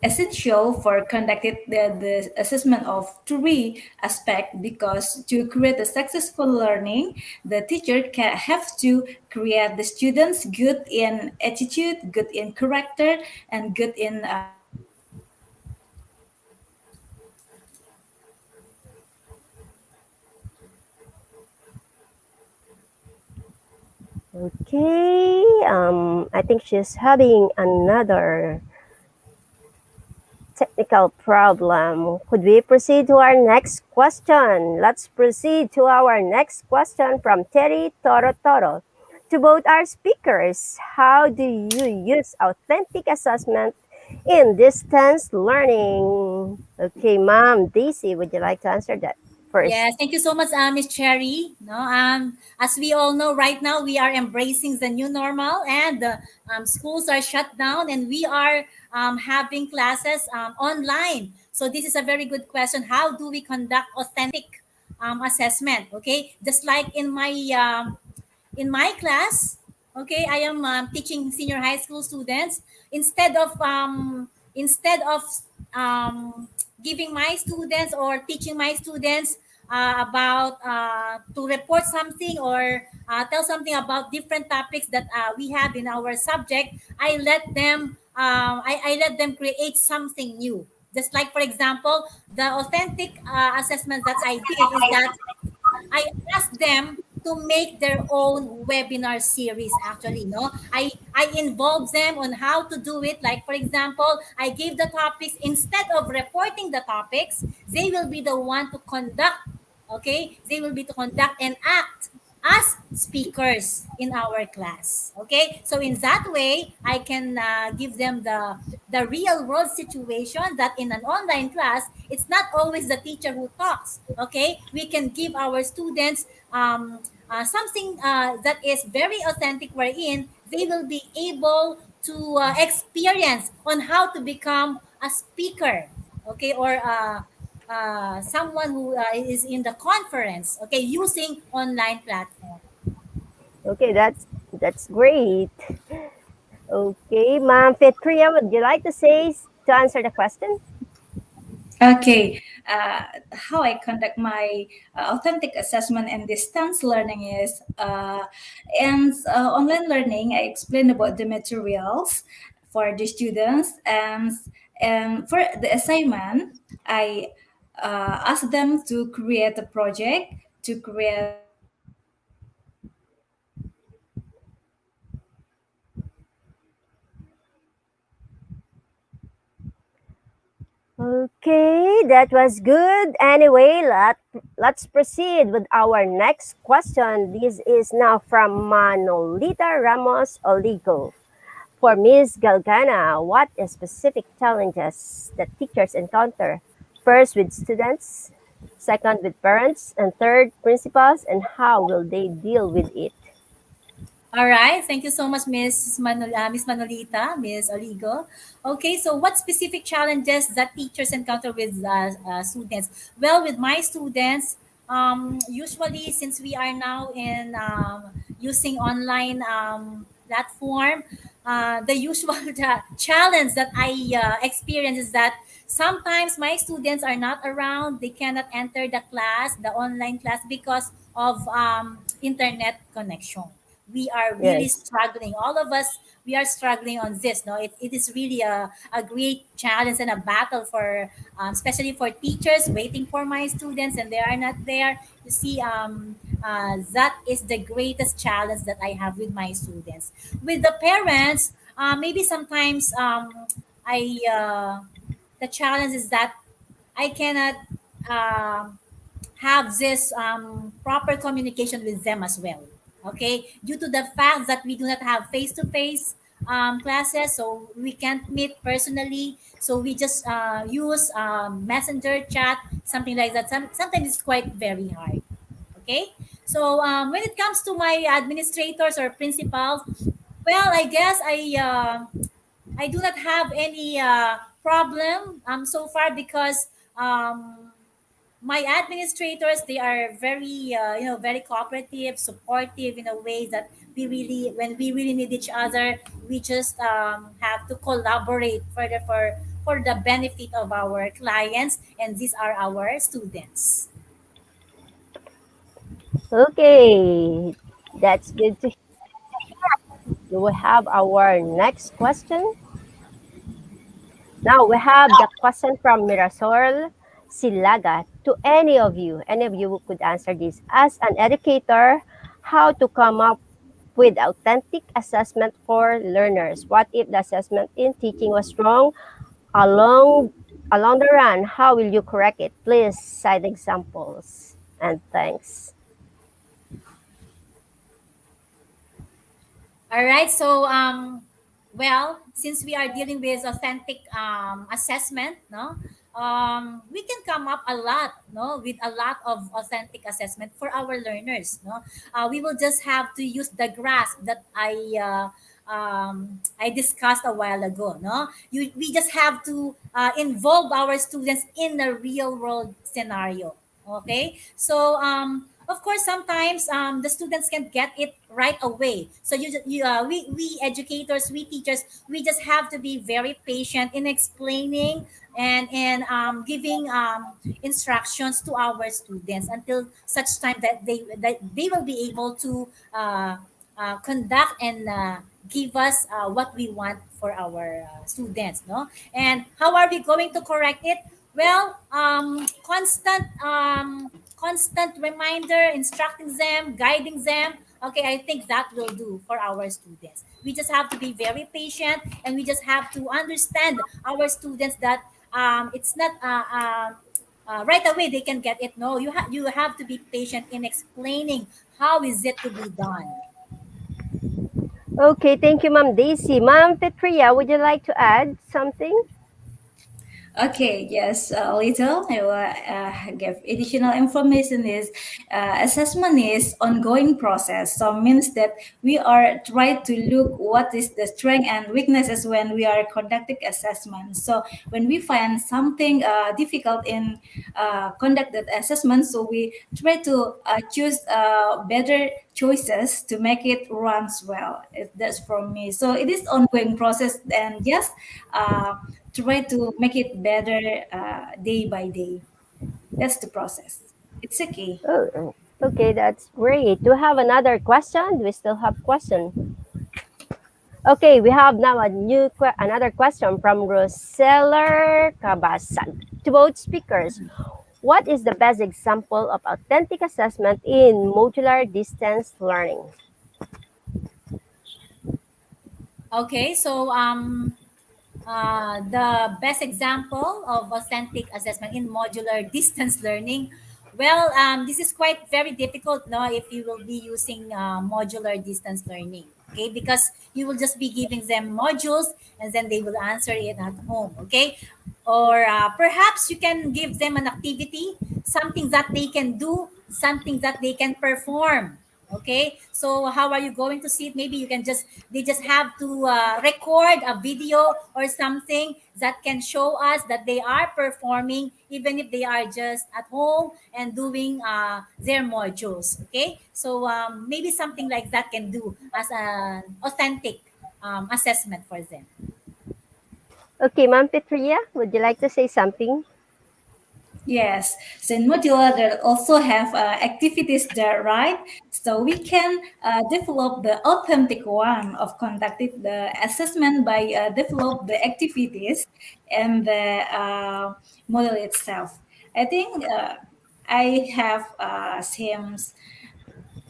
essential for conducting the assessment of three aspects because to create a successful learning, the teacher can have to create the students good in attitude, good in character, and good in
okay. I think she's having another technical problem. Could we proceed to our next question? Let's proceed to our next question from Terry Toro Toro. To both our speakers, how do you use authentic assessment in distance learning? Okay, Ma'am Daisy, would you like to answer that first?
Yes, thank you so much, Miss Cherry. No, as we all know, right now we are embracing the new normal, and schools are shut down, and we are having classes online. So this is a very good question. How do we conduct authentic assessment? Okay, just like in my class, okay, I am teaching senior high school students. Instead of giving my students or teaching my students about to report something or tell something about different topics that we have in our subject, I let them create something new. Just like, for example, the authentic assessment that I did is that I asked them to make their own webinar series. Actually, no, I involve them on how to do it. Like, for example, I give the topics. Instead of reporting the topics, they will be the one to conduct. Okay, they will be to conduct and act as speakers in our class. Okay, so in that way I can give them the real world situation, that in an online class it's not always the teacher who talks. Okay, we can give our students something that is very authentic, wherein they will be able to experience on how to become a speaker. Okay, or someone who is in the conference, okay, using online platform.
Okay, that's great. Okay, Ma'am Fitria, would you like to say to answer the question?
Okay, how I conduct my authentic assessment and distance learning is in online learning. I explain about the materials for the students, and for the assignment, I ask them to create a project, to create
Okay, that was good. Anyway, let's proceed with our next question. This is now from Manolita Ramos Oligo. For Ms. Galgana, what are specific challenges that teachers encounter? First, with students, second, with parents, and third, principals, and how will they deal with it?
All right, thank you so much, Miss Manolita, Miss Oligo. Okay, so what specific challenges that teachers encounter with students? Well, with my students, usually since we are now in using online platform, the usual challenge that I experience is that sometimes my students are not around. They cannot enter the class, the online class, because of internet connection. We are really
Yes.
struggling, all of us. We are struggling on this, no, it is really a great challenge and a battle for especially for teachers waiting for my students and they are not there. You see, that is the greatest challenge that I have with my students. With the parents, maybe sometimes I the challenge is that I cannot have this proper communication with them as well. Okay, due to the fact that we do not have face-to-face classes, so we can't meet personally. So we just use messenger chat, something like that. Sometimes it's quite very hard. Okay, so when it comes to my administrators or principals, well, I guess I do not have any problem so far, because my administrators, they are very very cooperative, supportive, in a way that we really, when we really need each other, we just have to collaborate further for the benefit of our clients, and these are our students.
Okay, that's good to hear. Do we have our next question? Now we have the question from Mirasol Silaga. To any of you who could answer this. As an educator, how to come up with authentic assessment for learners? What if the assessment in teaching was wrong along along the run? How will you correct it? Please cite examples. And thanks.
All right. So, well, since we are dealing with authentic assessment, no, we can come up a lot, no, with a lot of authentic assessment for our learners, no. We will just have to use the grasp that I discussed a while ago, no. We just have to involve our students in a real world scenario. Okay, so of course sometimes the students can get it right away. So we educators, we teachers, we just have to be very patient in explaining and in giving instructions to our students until such time that they will be able to conduct and give us what we want for our students, no. And how are we going to correct it? Well, constant constant reminder, instructing them, guiding them, okay, I think that will do for our students. We just have to be very patient, and we just have to understand our students that it's not right away they can get it. No, you have to be patient in explaining how is it to be done.
Okay, thank you, Ma'am Daisy. Ma'am Petria, would you like to add something?
Okay, yes, a little. I will give additional information is assessment is ongoing process. So means that we are trying to look what is the strength and weaknesses when we are conducting assessment. So when we find something difficult in conducted assessment, so we try to choose better choices to make it runs well. That's from me. So it is ongoing process, and yes, try to make it better day by day. That's the process. It's okay.
Oh, okay, that's great. Do we have another question? Do we still have question? Okay, we have now another question from Roseller Cabasag. To both speakers, what is the best example of authentic assessment in modular distance learning?
Okay, so the best example of authentic assessment in modular distance learning. Well, this is quite very difficult, no, if you will be using modular distance learning. Okay, because you will just be giving them modules and then they will answer it at home. Okay, or perhaps you can give them an activity, something that they can do, something that they can perform. Okay, so how are you going to see it? Maybe you can just they just have to record a video or something that can show us that they are performing, even if they are just at home and doing their modules. Okay, so maybe something like that can do as an authentic assessment for them.
Okay, Ma'am Petria, would you like to say something?
Yes. So in modular, there also have activities there, right? So we can develop the authentic one of conducting the assessment by develop the activities and the model itself. I think I have same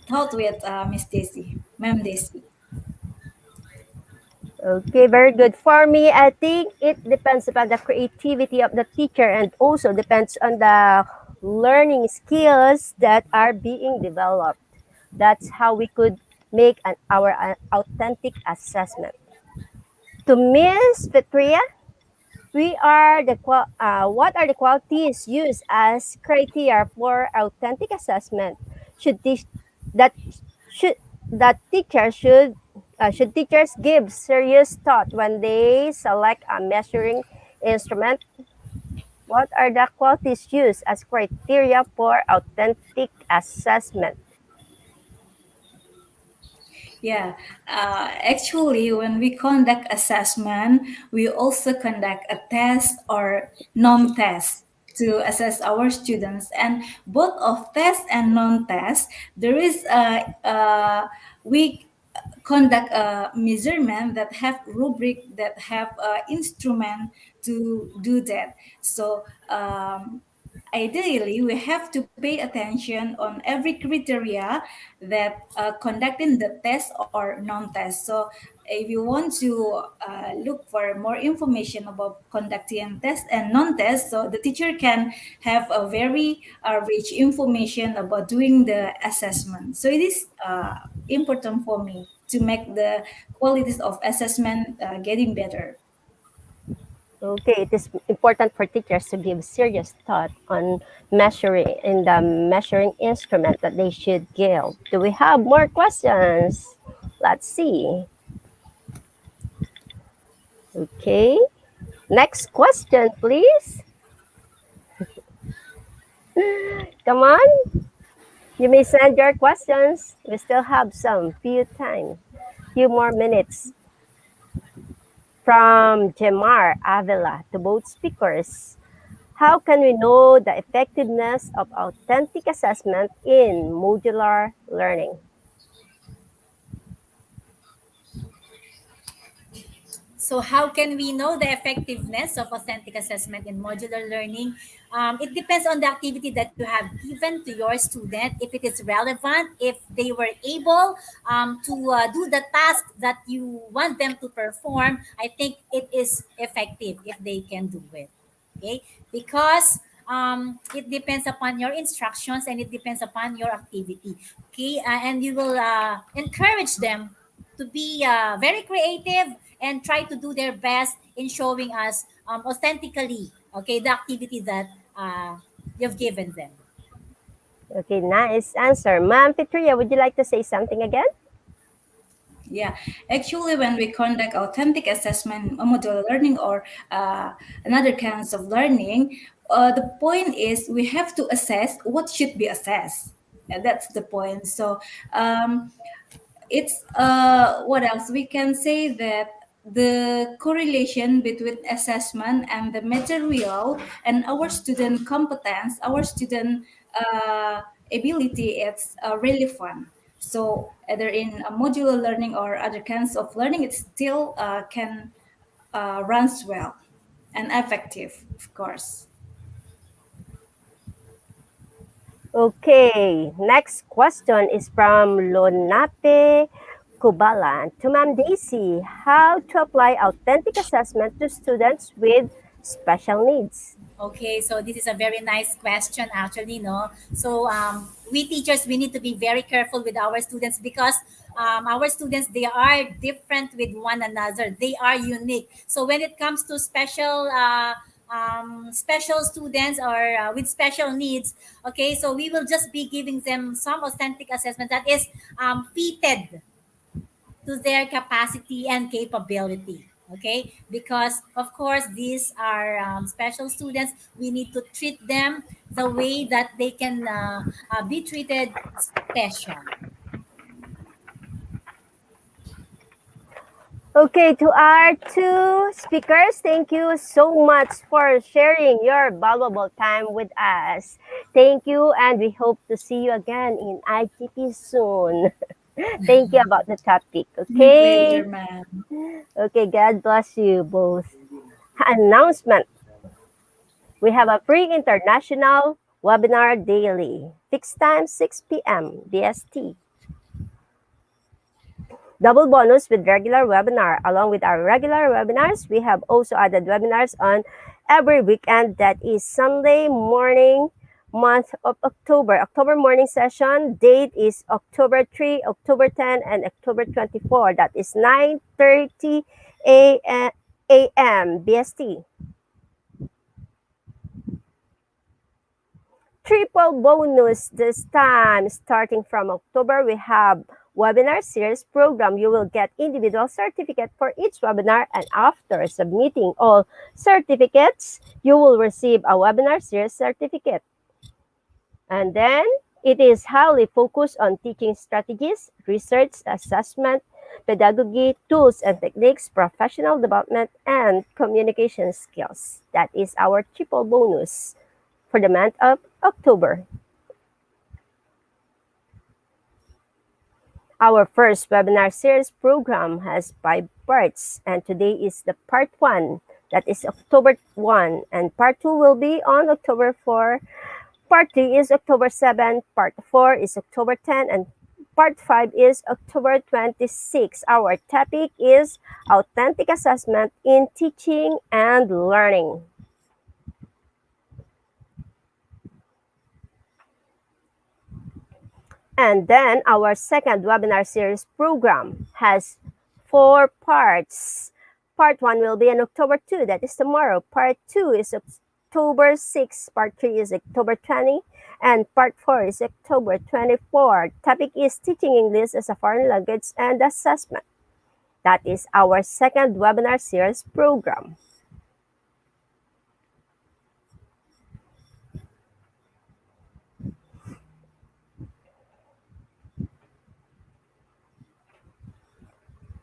thought with Miss Daisy, Ma'am Daisy.
Okay, very good. For me, I think it depends upon the creativity of the teacher and also depends on the learning skills that are being developed. That's how we could make our authentic assessment. To Miss Petria, what are the qualities used as criteria for authentic assessment? Should teach that should that teacher should teachers give serious thought when they select a measuring instrument? What are the qualities used as criteria for authentic assessment?
Yeah, actually, when we conduct assessment, we also conduct a test or non-test to assess our students. And both of test and non-test, there is we conduct a measurement that have rubric that have instrument to do that. So ideally, we have to pay attention on every criteria that conducting the test or non-test. So if you want to look for more information about conducting test and non-test, so the teacher can have a very rich information about doing the assessment. So it is important for me to make the qualities of assessment getting better.
Okay, it is important for teachers to give serious thought on measuring in the measuring instrument that they should give. Do we have more questions? Let's see. Okay, next question, please. Come on, you may send your questions. We still have some few more minutes. From Jemar Avila to both speakers. How can we know the effectiveness of authentic assessment in modular learning?
So how can we know the effectiveness of authentic assessment in modular learning? It depends on the activity that you have given to your student, if it is relevant, if they were able to do the task that you want them to perform. I think it is effective if they can do it. Okay, because it depends upon your instructions and it depends upon your activity. Okay, and you will encourage them to be very creative and try to do their best in showing us authentically, okay, the activity that you've given them.
Okay, nice answer. Ma'am Fitria, would you like to say something again?
Yeah, actually, when we conduct authentic assessment, modular learning, or another kinds of learning, the point is we have to assess what should be assessed. That's the point. So it's what else we can say that the correlation between assessment and the material and our student competence, our student ability, it's really fun. So either in a modular learning or other kinds of learning, it still can runs well and effective, of course.
Okay, next question is from Lonape Kubalan to Ma'am Daisy. How to apply authentic assessment to students with special needs?
Okay, so this is a very nice question, actually, no? So we teachers, we need to be very careful with our students because our students, they are different with one another. They are unique. So when it comes to special students or with special needs, okay, so we will just be giving them some authentic assessment that is fitted to their capacity and capability. Okay, because of course these are special students. We need to treat them the way that they can be treated special.
Okay, to our two speakers, thank you so much for sharing your valuable time with us. Thank you, and we hope to see you again in ITP soon. Thank you about the topic.
My pleasure,
Okay.
ma'am.
Okay, God bless you both. Announcement. We have a free international webinar daily. Fixed time 6 p.m. BST. Double bonus with regular webinar. Along with our regular webinars, we have also added webinars on every weekend. That is Sunday morning, month of October. October morning session. Date is October 3, October 10, and October 24. That is 9:30 a.m. BST. Triple bonus this time. Starting from October, we have webinar series program. You will get individual certificate for each webinar, and after submitting all certificates, you will receive a webinar series certificate. And then it is highly focused on teaching strategies, research, assessment, pedagogy, tools and techniques, professional development, and communication skills. That is our triple bonus for the month of October. Our first webinar series program has 5 parts, and today is the part 1. That is October 1, and part 2 will be on October 4. Part 3 is October 7, part 4 is October 10, and part 5 is October 26. Our topic is authentic assessment in teaching and learning. And then our second webinar series program has 4 parts. Part 1 will be on October 2, that is tomorrow. Part 2 is October 6, part 3 is October 20, and part 4 is October 24. Topic is teaching English as a foreign language and assessment. That is our second webinar series program.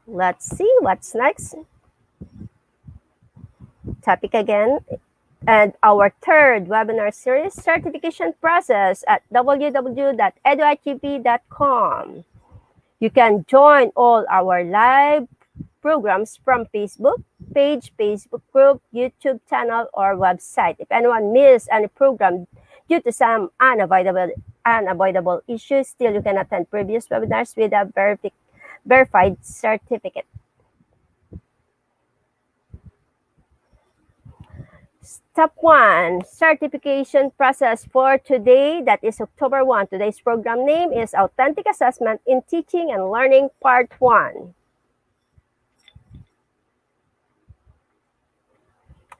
Let's see what's next. Topic again. And our third webinar series, certification process at www.eduitp.com. You can join all our live programs from Facebook, page, Facebook group, YouTube channel, or website. If anyone missed any program due to some unavoidable issues, still you can attend previous webinars with a verified certificate. Step 1, certification process for today. That is October 1. Today's program name is Authentic Assessment in Teaching and Learning Part 1.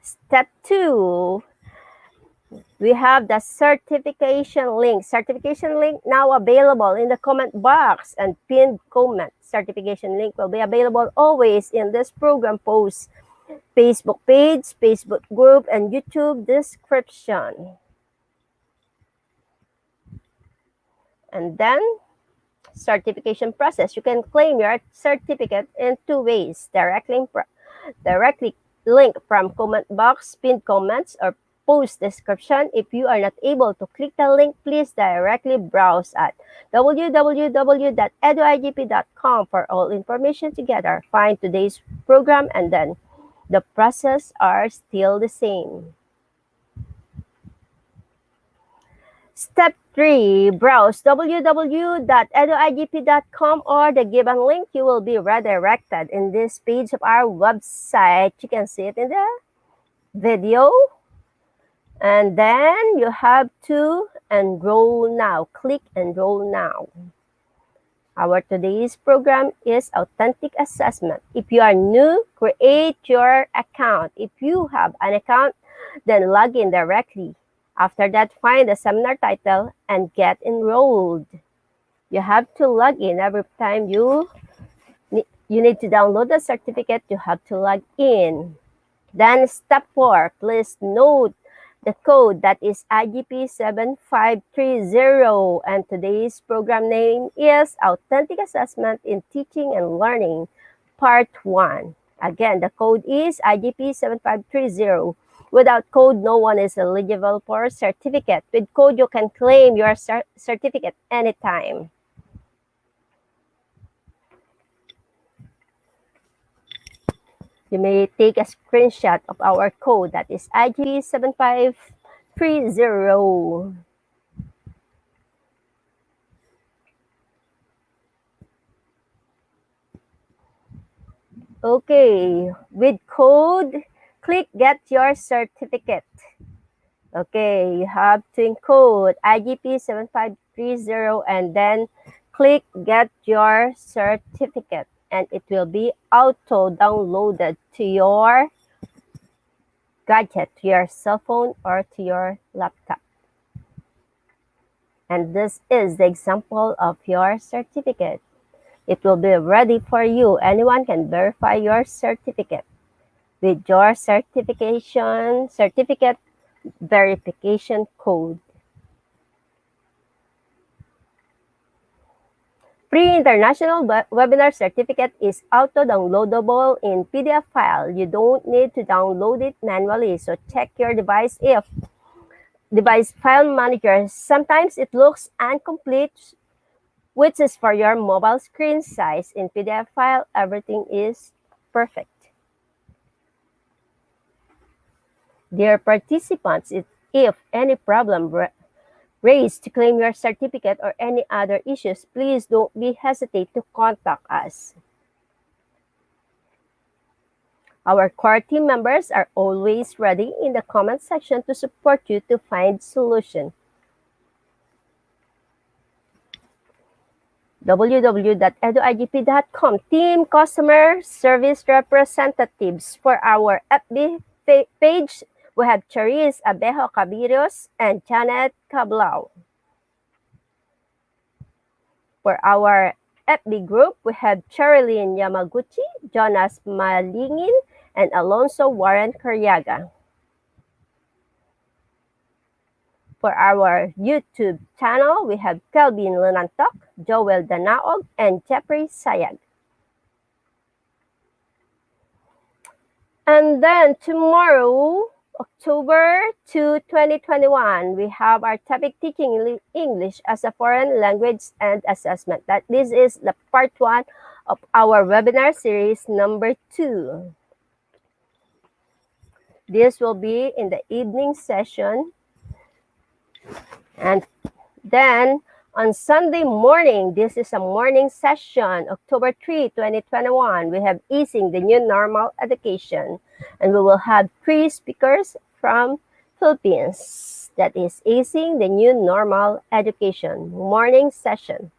Step 2, we have the certification link. Certification link now available in the comment box and pinned comment. Certification link will be available always in this program post, Facebook page, Facebook group, and YouTube description. And then, certification process. You can claim your certificate in 2 ways. Directly link from comment box, pinned comments, or post description. If you are not able to click the link, please directly browse at www.eduigp.com for all information together. Find today's program, and then the process are still the same. Step 3, browse www.eduigp.com or the given link. You will be redirected in this page of our website. You can see it in the video. And then you have to enroll now. Click enroll now. Our today's program is Authentic Assessment. If you are new, create your account. If you have an account, then log in directly. After that, find the seminar title and get enrolled. You have to log in every time you need to download the certificate. You have to log in. Then step 4, please note the code that is IGP7530, and today's program name is Authentic Assessment in Teaching and Learning Part 1. Again, the code is IGP7530. Without code, no one is eligible for certificate. With code, you can claim your certificate anytime. You may take a screenshot of our code that is IGP7530. Okay, with code, click Get Your Certificate. Okay, you have to encode IGP7530 and then click Get Your Certificate, and it will be auto-downloaded to your gadget, to your cell phone, or to your laptop. And this is the example of your certificate. It will be ready for you. Anyone can verify your certificate with your certificate verification code. Free International Webinar Certificate is auto-downloadable in PDF file. You don't need to download it manually, so check your device file manager. Sometimes it looks incomplete, which is for your mobile screen size. In PDF file, everything is perfect. Dear participants, if any problem raised to claim your certificate or any other issues, please don't be hesitate to contact us. Our core team members are always ready in the comment section to support you to find solution. www.eduigp.com Team Customer Service Representatives. For our FB page, we have Charis Abejo Cabiros and Janet Cablao. For our FB group, we have Cherilyn Yamaguchi, Jonas Malingin, and Alonso Warren Carriaga. For our YouTube channel, we have Kelvin Lunantok, Joel Danaog, and Jeffrey Sayag. And then tomorrow, October 2, 2021, we have our topic Teaching English as a Foreign Language and Assessment. This is the part 1 of our webinar series number 2. This will be in the evening session. And then on Sunday morning, this is a morning session, October 3, 2021. We have Easing the New Normal Education. And we will have 3 speakers from Philippines. That is Easing the New Normal Education, morning session.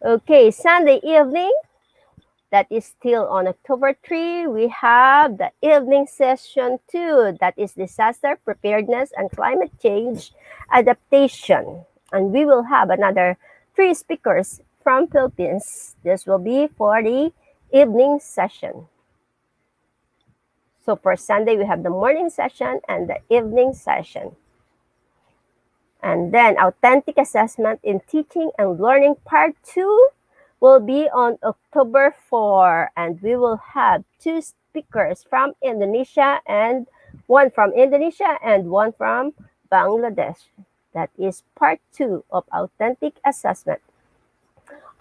Okay, Sunday evening, that is still on October 3, we have the evening session 2, that is disaster preparedness and climate change adaptation. And we will have another 3 speakers from Philippines. This will be for the evening session. So for Sunday, we have the morning session and the evening session. And then authentic assessment in teaching and learning part 2 will be on October 4, and we will have 2 speakers from Indonesia and one from Indonesia and one from Bangladesh. That is part 2 of authentic assessment.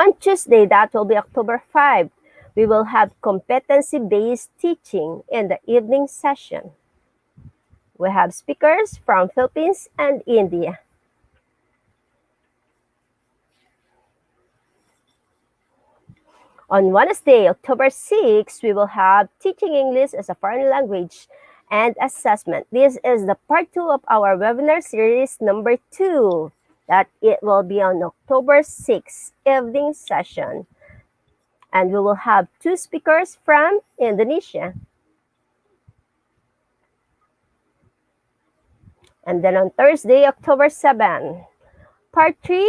On Tuesday, that will be October 5, we will have competency-based teaching in the evening session. We have speakers from Philippines and India. On Wednesday, October 6, we will have Teaching English as a Foreign Language and Assessment. This is the part 2 of our webinar series number 2. That it will be on October 6, evening session. And we will have 2 speakers from Indonesia. And then on Thursday, October 7, part 3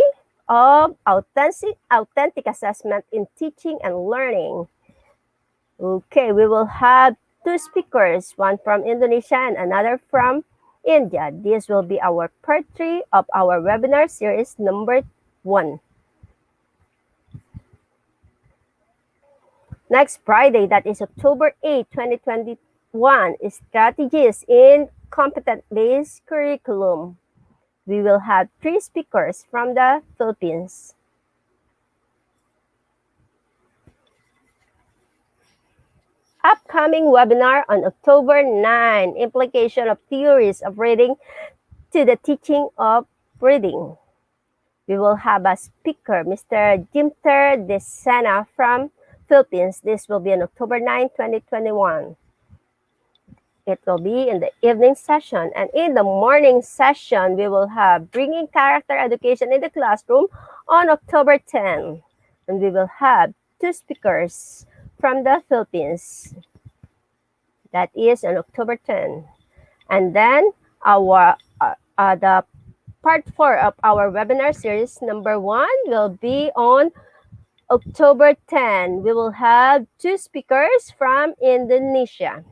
of authentic assessment in teaching and learning. Okay, we will have 2 speakers, one from Indonesia and another from India. This will be our part 3 of our webinar series number 1. Next Friday, that is October 8, 2021, is strategies in competent-based curriculum. We will have 3 speakers from the Philippines. Upcoming webinar on October 9, implication of theories of reading to the teaching of reading. We will have a speaker, Mr. Jimter De Sena from Philippines. This will be on October 9, 2021. It will be in the evening session. And in the morning session, we will have Bringing Character Education in the Classroom on October 10. And we will have 2 speakers from the Philippines. That is on October 10. And then the part 4 of our webinar series number 1 will be on October 10. We will have 2 speakers from Indonesia.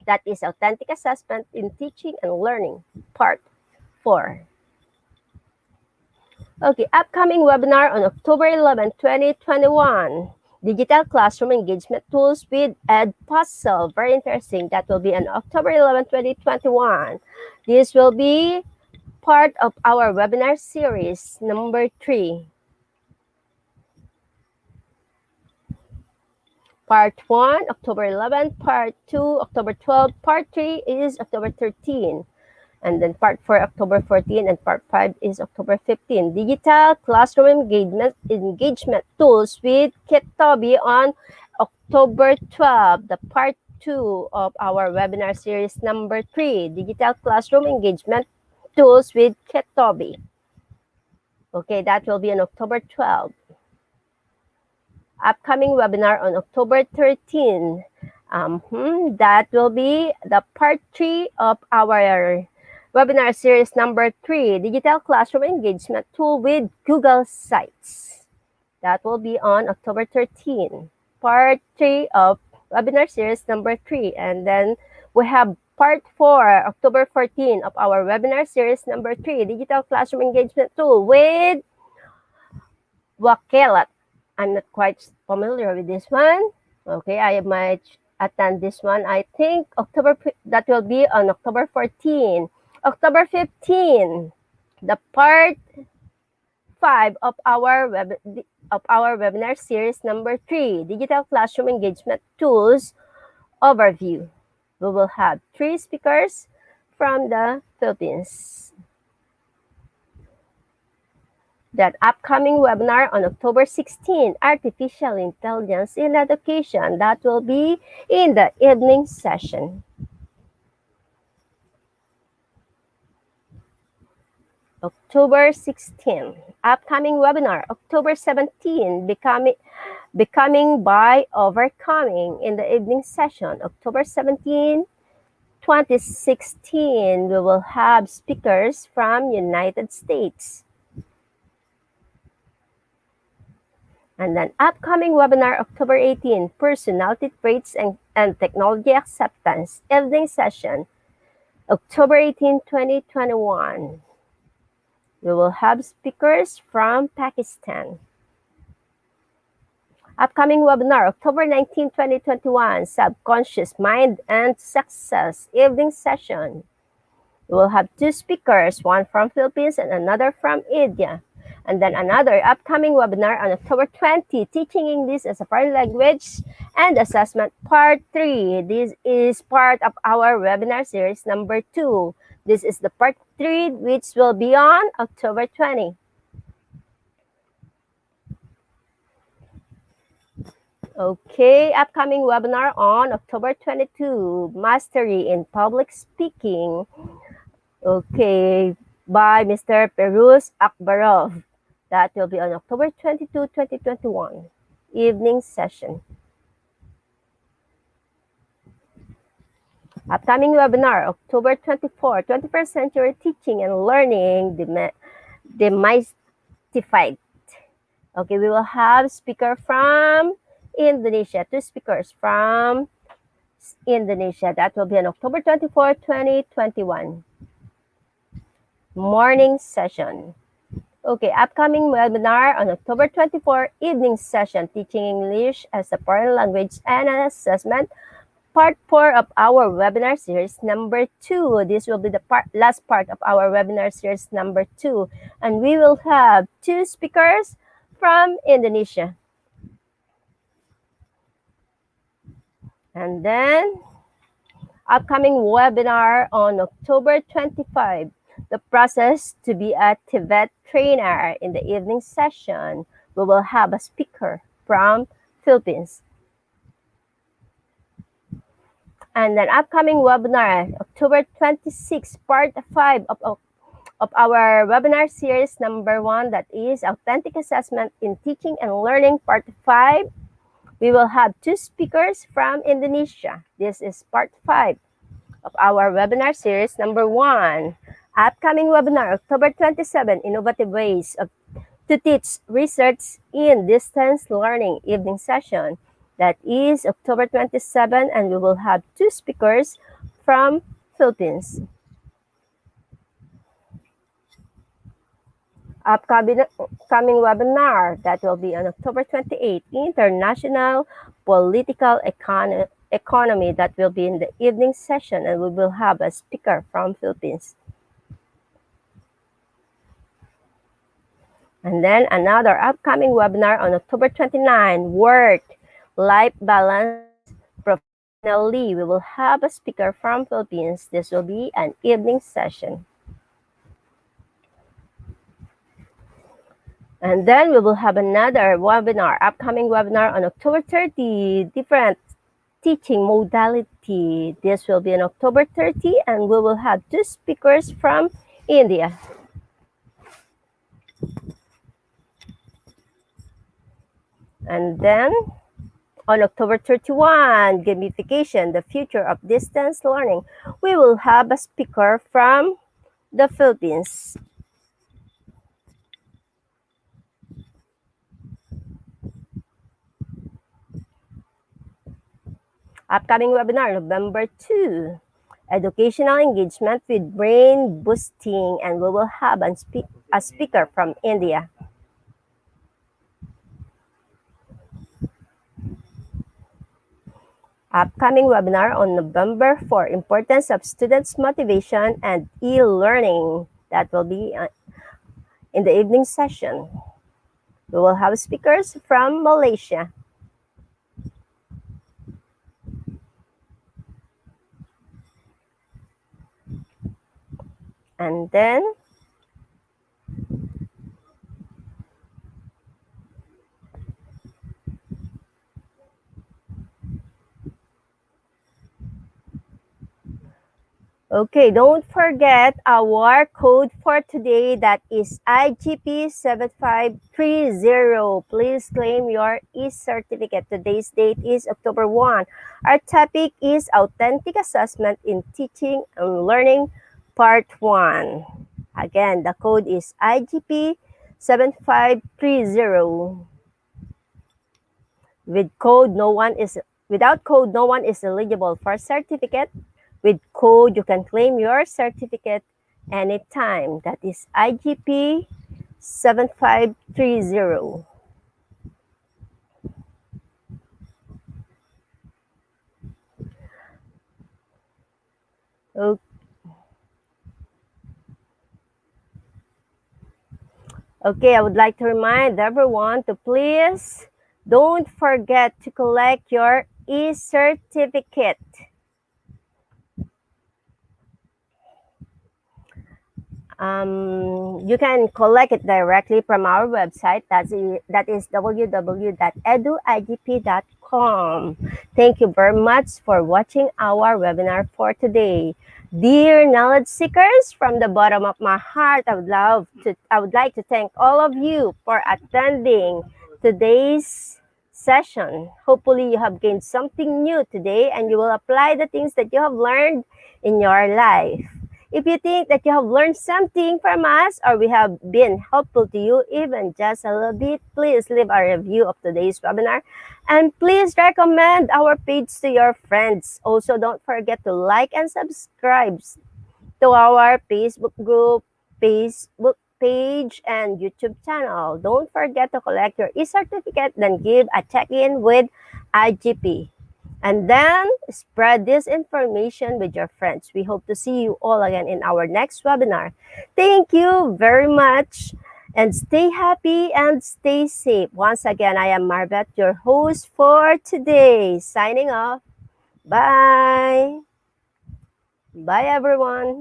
That is authentic assessment in teaching and learning, part 4. Okay, upcoming webinar on October 11, 2021. Digital classroom engagement tools with Edpuzzle. Very interesting. That will be on October 11, 2021. This will be part of our webinar series number 3. Part 1, October 11, Part 2, October 12, Part 3 is October 13. And then Part 4, October 14, and Part 5 is October 15. Digital classroom engagement tools with Kitobi on October 12, the Part 2 of our webinar series number 3, Digital Classroom Engagement Tools with Kitobi. Okay, that will be on October 12. Upcoming webinar on October 13. That will be the part 3 of our webinar series number 3, Digital Classroom Engagement Tool with Google Sites. That will be on October 13. Part 3 of webinar series number 3. And then we have part 4, October 14 of our webinar series number 3, Digital Classroom Engagement Tool with Wakelet. I'm not quite familiar with this one. Okay, I might attend this one. I think that will be on October 14. October 15, the part 5 of our webinar series number 3, Digital Classroom Engagement Tools overview. We will have 3 speakers from the Philippines. That upcoming webinar on October 16, Artificial Intelligence in Education, that will be in the evening session. October 16, upcoming webinar, October 17, Becoming by Overcoming in the evening session, October 17, 2016, we will have speakers from United States. And then upcoming webinar, October 18, Personality Traits and Technology Acceptance, evening session, October 18, 2021. We will have speakers from Pakistan. Upcoming webinar, October 19, 2021, Subconscious Mind and Success, evening session. We will have 2 speakers, one from Philippines and another from India. And then another upcoming webinar on October 20, Teaching English as a Foreign Language and Assessment Part 3. This is part of our webinar series number 2. This is the Part 3, which will be on October 20. Okay, upcoming webinar on October 22, Mastery in Public Speaking. Okay, by Mr. Peruz Akbarov. That will be on October 22, 2021, evening session. Upcoming webinar, October 24, 21st Century Teaching and Learning Demystified. Okay, we will have speaker from Indonesia, 2 speakers from Indonesia. That will be on October 24, 2021. Morning session. Okay, upcoming webinar on October 24, evening session, Teaching English as a Foreign Language and an Assessment, part 4 of our webinar series number 2. This will be the last part of our webinar series number 2. And we will have 2 speakers from Indonesia. And then, upcoming webinar on October 25, the process to be a Tibet trainer in the evening session. We will have a speaker from Philippines. And then upcoming webinar, October 26, part 5 of our webinar series number 1, that is Authentic Assessment in Teaching and Learning, part 5. We will have 2 speakers from Indonesia. This is part 5 of our webinar series number 1. Upcoming webinar, October 27, Innovative Ways to Teach Research in Distance Learning, evening session. That is October 27, and we will have 2 speakers from Philippines. Upcoming webinar, that will be on October 28, International Political Economy, that will be in the evening session, and we will have a speaker from Philippines. And then another upcoming webinar on October 29, Work-Life Balance Professionally. We will have a speaker from Philippines. This will be an evening session. And then we will have another webinar, upcoming webinar on October 30, different teaching modality. This will be on October 30, and we will have 2 speakers from India. And then on October 31, Gamification, the Future of Distance Learning, we will have a speaker from the Philippines. Upcoming webinar, November 2, Educational Engagement with Brain Boosting, and we will have a speaker from India. Upcoming webinar on November 4, Importance of Students' Motivation and E-Learning. That will be in the evening session. We will have speakers from Malaysia. And then okay, don't forget our code for today, that is IGP7530. Please claim your e-certificate. Today's date is October 1. Our topic is Authentic Assessment in Teaching and Learning Part 1. Again, the code is IGP7530. Without code, no one is eligible for certificate. With code, you can claim your certificate anytime. That is IGP 7530. Okay, I would like to remind everyone to please don't forget to collect your e-certificate. You can collect it directly from our website. That is www.eduigp.com. Thank you very much for watching our webinar for today. Dear knowledge seekers, from the bottom of my heart, I would like to thank all of you for attending today's session. Hopefully you have gained something new today and you will apply the things that you have learned in your life. If you think that you have learned something from us or we have been helpful to you, even just a little bit, please leave a review of today's webinar. And please recommend our page to your friends. Also, don't forget to like and subscribe to our Facebook group, Facebook page, and YouTube channel. Don't forget to collect your e-certificate, then give a check-in with IGP. And then spread this information with your friends. We hope to see you all again in our next webinar. Thank you very much and stay happy and stay safe. Once again, I am Marvet, your host for today. Signing off. Bye. Bye, everyone.